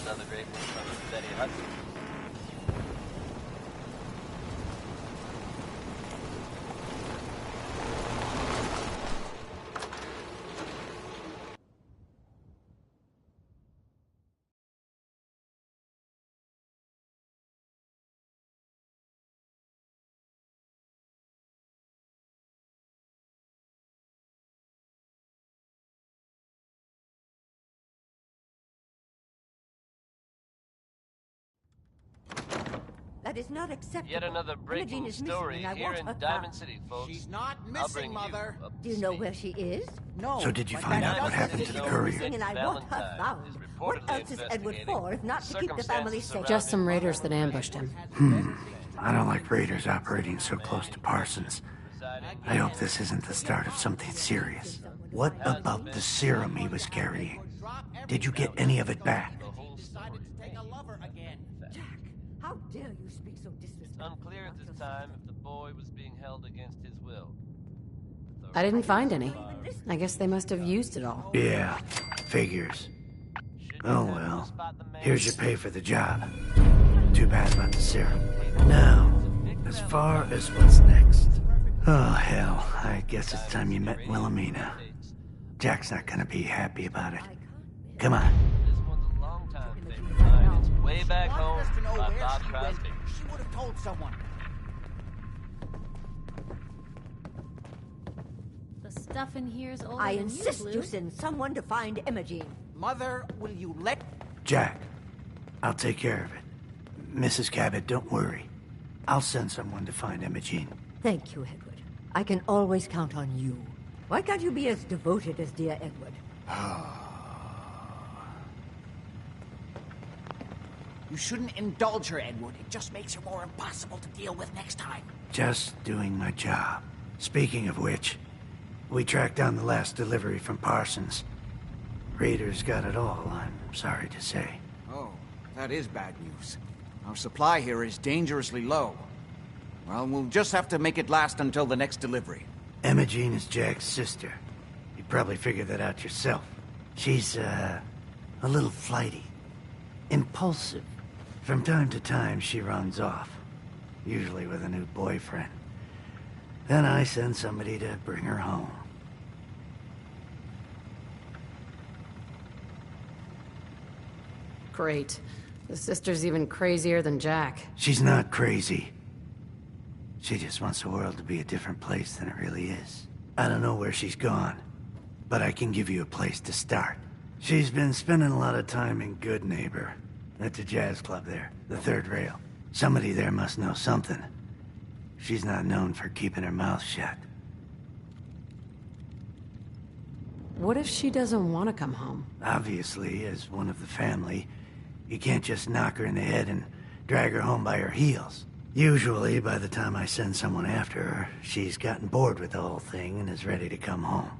Another great one from Betty Hudson. That is not acceptable. Yet another breaking Imogene is story missing, and I here want in her Diamond found. City, folks. She's not I'll missing, bring Mother. You up Do you know where she is? No. So did you but find that out what doesn't happened to the mean- courier? And I want her found. What else is Edward for if not to keep the family safe? Just some raiders that ambushed him. I don't like raiders operating so close to Parsons. I hope this isn't the start of something serious. What about the serum he was carrying? Did you get any of it back? Decided to take a lover again. Jack, how dare you speak so disrespectfully? It's unclear at this time if the boy was being held against his will. I didn't find any. I guess they must have used it all. Yeah, figures. Oh well. Here's your pay for the job. Too bad about the serum. Now, as far as what's next. Oh hell, I guess it's time you met Wilhelmina. Jack's not gonna be happy about it. Come on. It's way back home by Bob Crosby. She would have told someone. The stuff in here's older I than insist you, you send someone to find Imogene. Mother, will you let... Jack, I'll take care of it. Mrs. Cabot, don't worry. I'll send someone to find Imogene. Thank you, Edward. I can always count on you. Why can't you be as devoted as dear Edward? You shouldn't indulge her, Edward. It just makes her more impossible to deal with next time. Just doing my job. Speaking of which, we tracked down the last delivery from Parsons. Raiders got it all, I'm sorry to say. Oh, that is bad news. Our supply here is dangerously low. Well, we'll just have to make it last until the next delivery. Imogene is Jack's sister. You probably figured that out yourself. She's, a little flighty. Impulsive. From time to time, she runs off. Usually with a new boyfriend. Then I send somebody to bring her home. Great. The sister's even crazier than Jack. She's not crazy. She just wants the world to be a different place than it really is. I don't know where she's gone, but I can give you a place to start. She's been spending a lot of time in Good Neighbor, at the jazz club there, the third rail. Somebody there must know something. She's not known for keeping her mouth shut. What if she doesn't want to come home? Obviously, as one of the family, you can't just knock her in the head and drag her home by her heels. Usually, by the time I send someone after her, she's gotten bored with the whole thing and is ready to come home.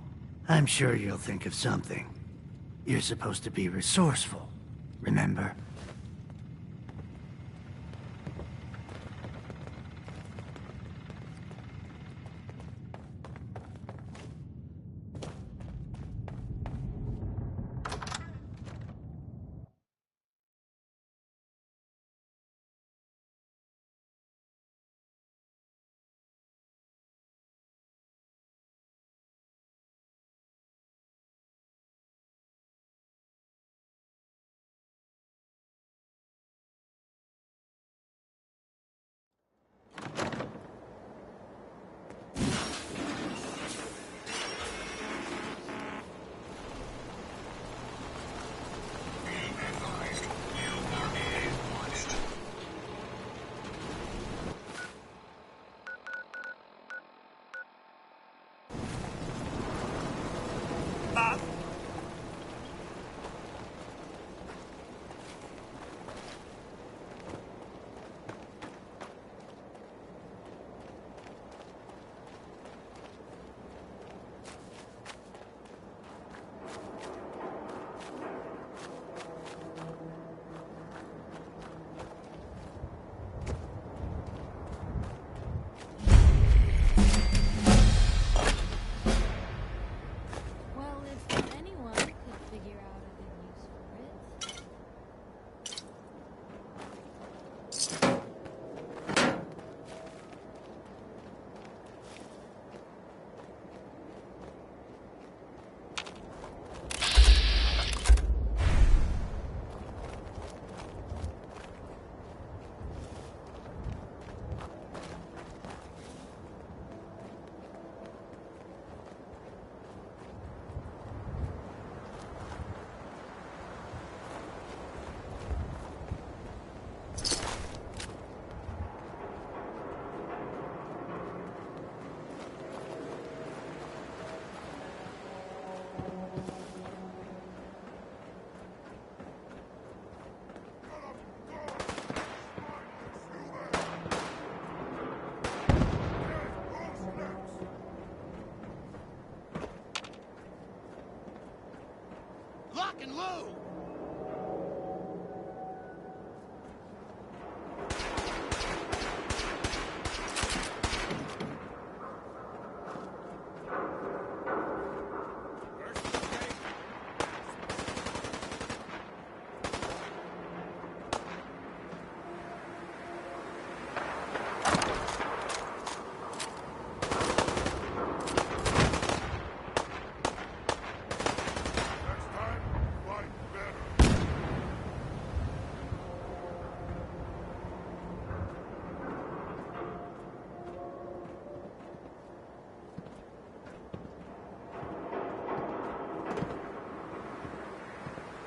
I'm sure you'll think of something. You're supposed to be resourceful, remember?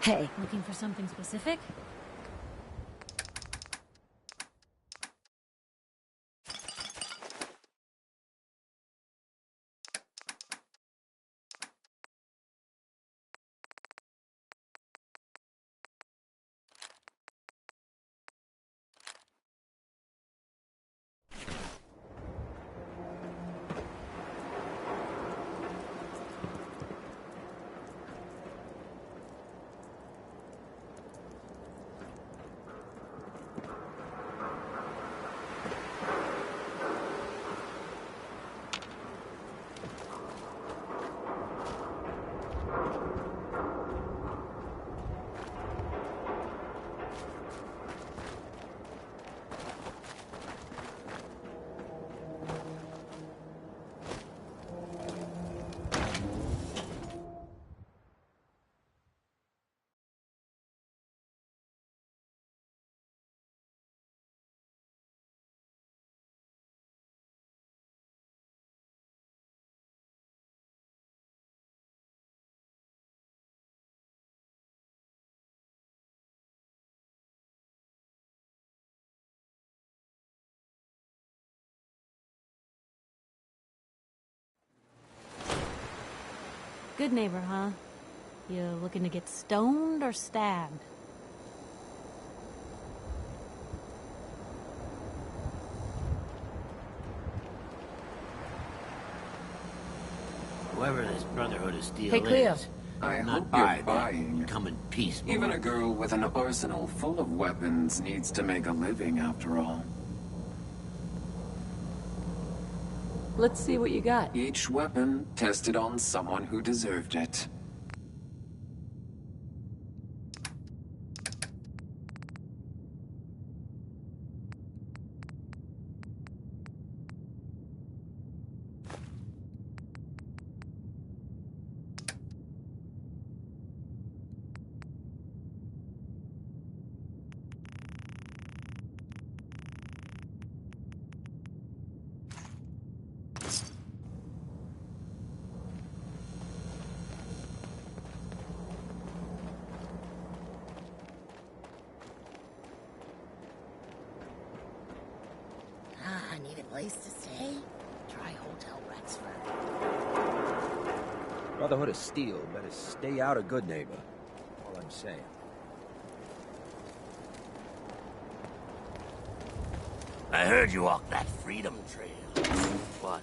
Hey. Looking for something specific? Good neighbor, huh? You looking to get stoned or stabbed? Whoever this Brotherhood of Steel Hey, Cleo. is, I I'm hope not you're buying buying. that. Come in peace, boy. Even a girl with an arsenal full of weapons needs to make a living, after all. Let's see what you got. Each weapon tested on someone who deserved it. I need a place to stay. Try Hotel Rexford. Brotherhood of Steel better stay out of Good Neighbor. All I'm saying. I heard you walked that freedom trail. What?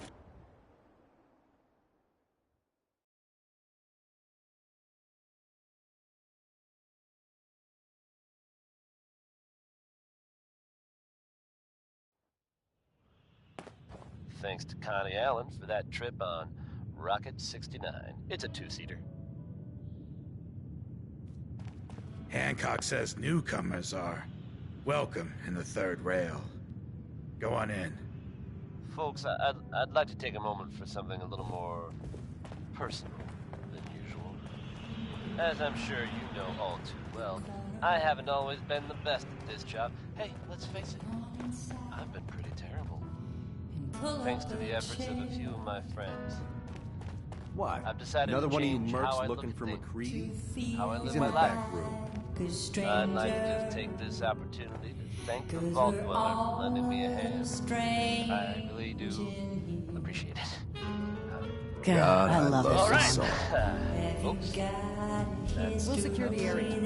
Thanks to Connie Allen for that trip on Rocket 69. It's a two-seater. Hancock says newcomers are welcome in the third rail. Go on in. Folks, I'd like to take a moment for something a little more personal than usual. As I'm sure you know all too well, I haven't always been the best at this job. Hey, let's face it, I've been pretty terrible. Thanks to the efforts of a few of my friends. Why? I've decided Another to one of you change how I mercs look looking at for things, McCready? how I He's live in my the life. back room. I'd like to just take this opportunity to thank the Vault Dweller for lending me a hand. I really do appreciate it. God, I love All this right, song. folks. We'll secure the area.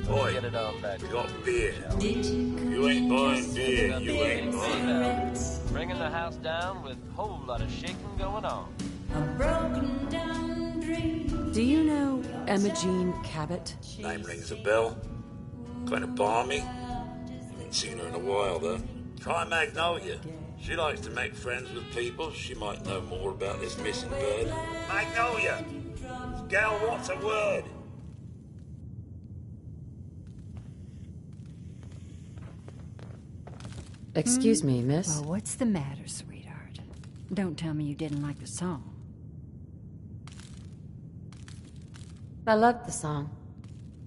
Boy, get it all back. We got beer. You ain't buying beer, you ain't buying. Bringing the house down with a whole lot of shaking going on. Do you know Emma Jean Cabot? Name rings a bell. Kind of balmy. Haven't seen her in a while, though. Try Magnolia. She likes to make friends with people. She might know more about this missing bird. Magnolia! Gal, what's a word? Excuse me, miss? Well, what's the matter, sweetheart? Don't tell me you didn't like the song. I loved the song.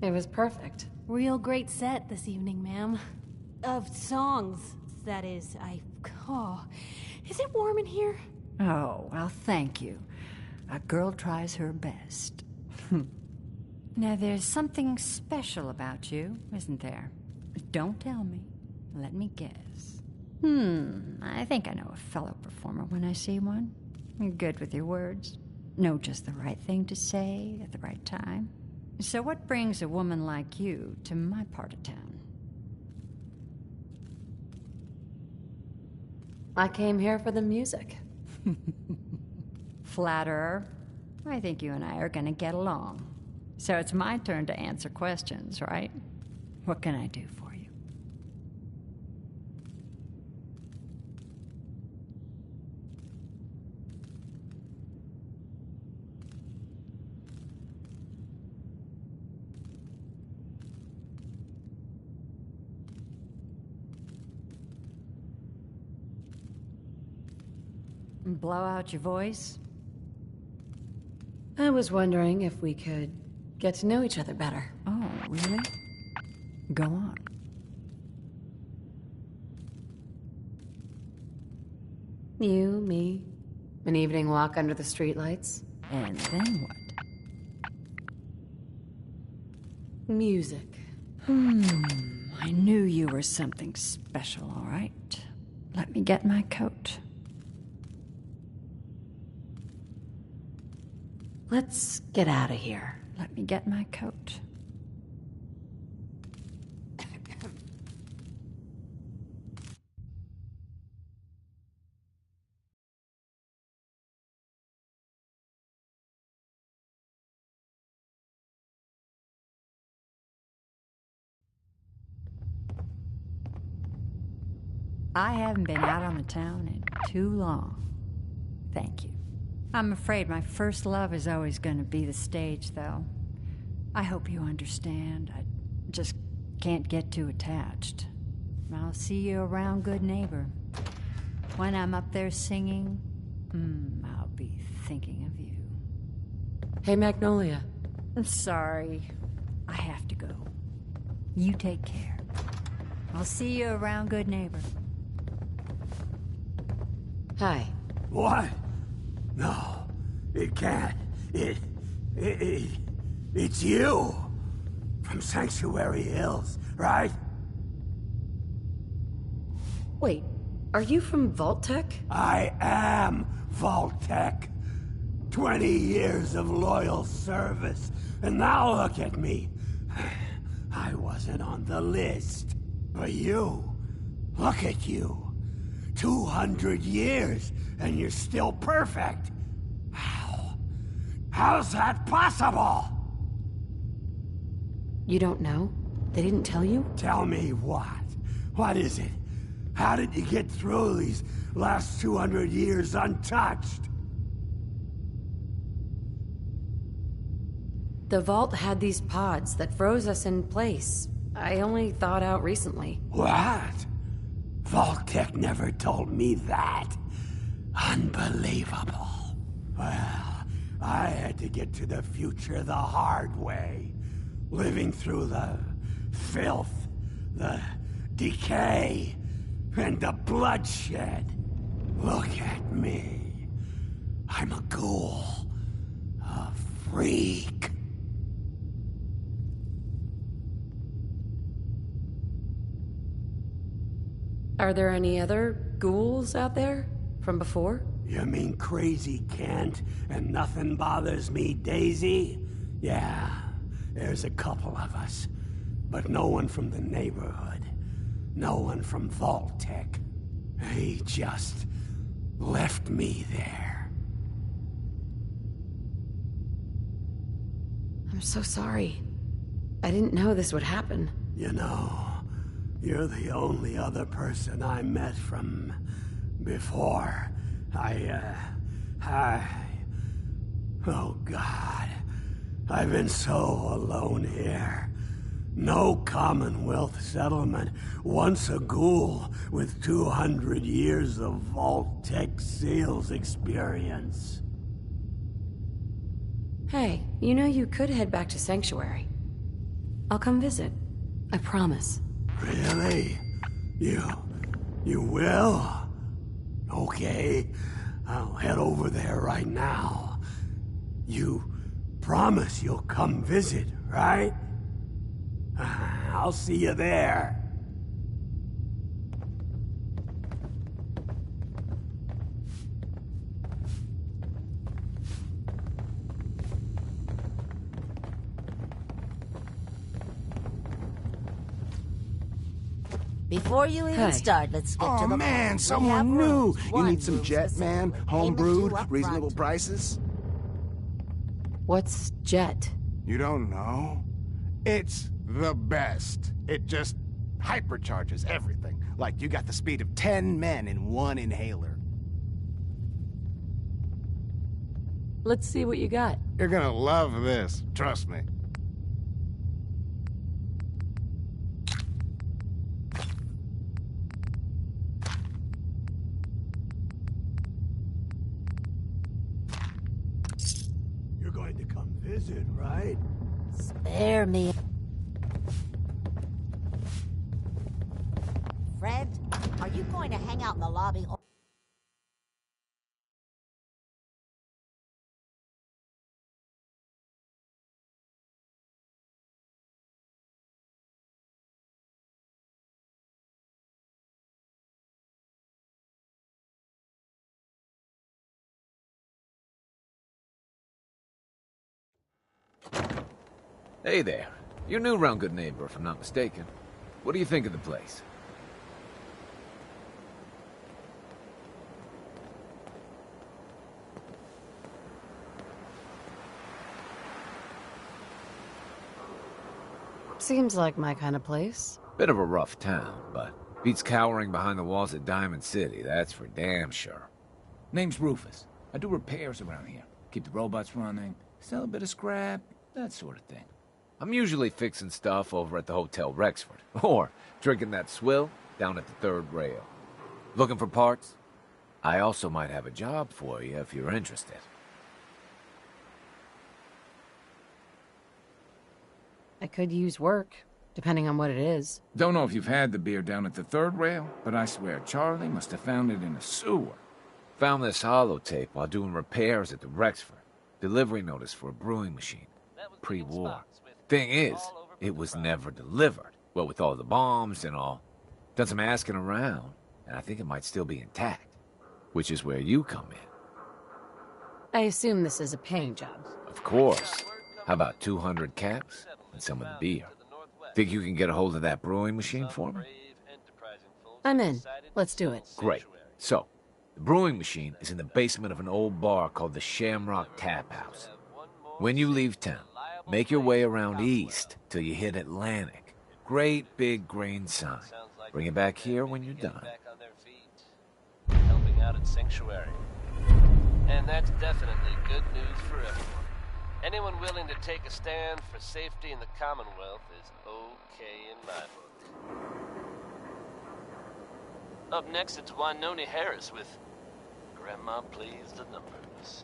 It was perfect. Real great set this evening, ma'am. Of songs, that is. Oh, is it warm in here? Oh, well, thank you. A girl tries her best. Now, there's something special about you, isn't there? Don't tell me. Let me guess. I think I know a fellow performer when I see one. You're good with your words. Know just the right thing to say at the right time. So what brings a woman like you to my part of town? I came here for the music. Flatterer. I think you and I are gonna get along. So it's my turn to answer questions, right? What can I do for you? Blow out your voice? I was wondering if we could get to know each other better. Oh, really? Go on. You, me, an evening walk under the streetlights. And then what? Music. I knew you were something special, all right. Let me get my coat. Let's get out of here. Let me get my coat. I haven't been out on the town in too long. Thank you. I'm afraid my first love is always going to be the stage, though. I hope you understand. I just can't get too attached. I'll see you around, good neighbor. When I'm up there singing, I'll be thinking of you. Hey, Magnolia. I'm sorry. I have to go. You take care. I'll see you around, good neighbor. Hi. What? No, it can't. It's you. From Sanctuary Hills, right? Wait, are you from Vault-Tec? I am Vault-Tec. 20 years of loyal service, and now look at me. I wasn't on the list. But you, look at you. 200 years, and you're still perfect. How's that possible? You don't know? They didn't tell you? Tell me what? What is it? How did you get through these last 200 years untouched? The Vault had these pods that froze us in place. I only thawed out recently. What? Vault-Tec never told me that. Unbelievable. Well, I had to get to the future the hard way. Living through the filth, the decay, and the bloodshed. Look at me. I'm a ghoul. A freak. Are there any other ghouls out there from before? You mean Crazy Kent and Nothing Bothers Me Daisy? Yeah, there's a couple of us. But no one from the neighborhood. No one from Vault-Tec. He just left me there. I'm so sorry. I didn't know this would happen. You know, you're the only other person I met from before. Oh God. I've been so alone here. No Commonwealth settlement. Once a ghoul with 200 years of Vault-Tec sales experience. Hey, you know you could head back to Sanctuary. I'll come visit. I promise. Really? You will? Okay, I'll head over there right now. You promise you'll come visit, right? I'll see you there. Before you even start, let's get to the man, point. someone new. You need some jet, specifically. man? Payment due Homebrewed, up reasonable front. prices? What's jet? You don't know? It's the best. It just hypercharges everything. Like you got the speed of 10 men in one inhaler. Let's see what you got. You're gonna love this. Trust me. You're going to come visit, right? Spare me. Fred, are you going to hang out in the lobby? Hey there. You're new around Good Neighbor, if I'm not mistaken. What do you think of the place? Seems like my kind of place. Bit of a rough town, but beats cowering behind the walls at Diamond City, that's for damn sure. Name's Rufus. I do repairs around here. Keep the robots running, sell a bit of scrap, that sort of thing. I'm usually fixing stuff over at the Hotel Rexford, or drinking that swill down at the third rail. Looking for parts? I also might have a job for you if you're interested. I could use work, depending on what it is. Don't know if you've had the beer down at the third rail, but I swear Charlie must have found it in a sewer. Found this holotape while doing repairs at the Rexford. Delivery notice for a brewing machine. Pre-war. Thing is, it was never delivered. Well, with all the bombs and all. Done some asking around, and I think it might still be intact. Which is where you come in. I assume this is a paying job. Of course. How about 200 caps and some of the beer? Think you can get a hold of that brewing machine for me? I'm in. Let's do it. Great. So, the brewing machine is in the basement of an old bar called the Shamrock Tap House. When you leave town, make your way around east till you hit Atlantic. Great big green sign. Bring it back here when you're done. Helping out at Sanctuary. And that's definitely good news for everyone. Anyone willing to take a stand for safety in the Commonwealth is okay in my book. Up next, it's Wynoni Harris with Grandma Plays the Numbers.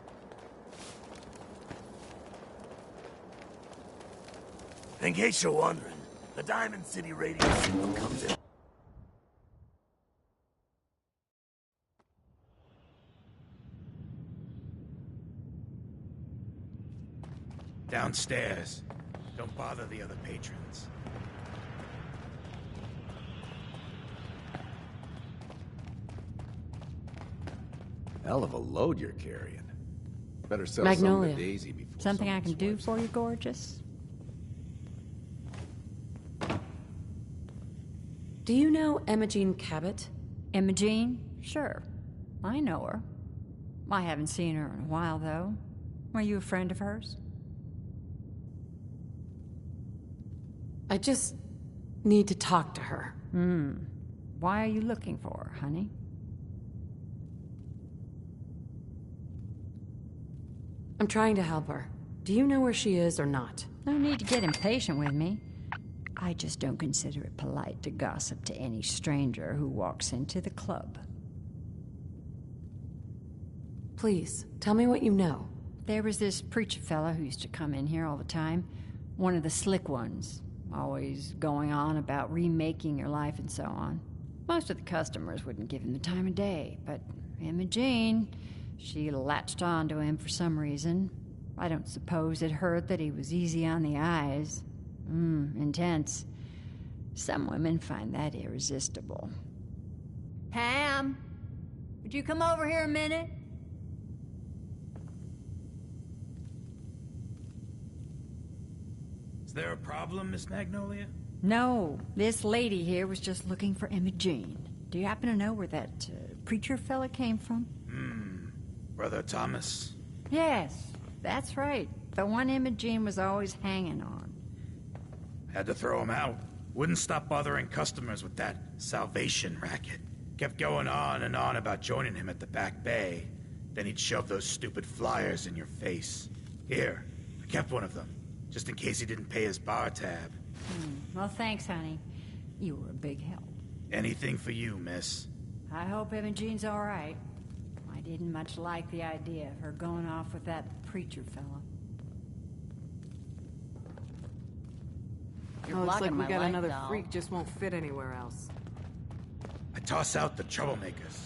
In case you're wondering, the Diamond City radio signal comes in. Downstairs. Don't bother the other patrons. Hell of a load you're carrying. Better sell Magnolia. some to Daisy before Something I can do for you, gorgeous? Do you know Imogene Cabot? Imogene? Sure. I know her. I haven't seen her in a while, though. Are you a friend of hers? I just need to talk to her. Why are you looking for her, honey? I'm trying to help her. Do you know where she is or not? No need to get impatient with me. I just don't consider it polite to gossip to any stranger who walks into the club. Please, tell me what you know. There was this preacher fella who used to come in here all the time. One of the slick ones. Always going on about remaking your life and so on. Most of the customers wouldn't give him the time of day, but Imogene, she latched on to him for some reason. I don't suppose it hurt that he was easy on the eyes. Intense. Some women find that irresistible. Pam! Would you come over here a minute? Is there a problem, Miss Magnolia? No, this lady here was just looking for Imogene. Do you happen to know where that preacher fella came from? Brother Thomas? Yes, that's right. The one Imogene was always hanging on. Had to throw him out. Wouldn't stop bothering customers with that salvation racket. Kept going on and on about joining him at the back bay. Then he'd shove those stupid flyers in your face. Here, I kept one of them, just in case he didn't pay his bar tab. Well, thanks, honey. You were a big help. Anything for you, miss. I hope Imogene's all right. I didn't much like the idea of her going off with that preacher fella. Looks like we got another freak just won't fit anywhere else. I toss out the troublemakers.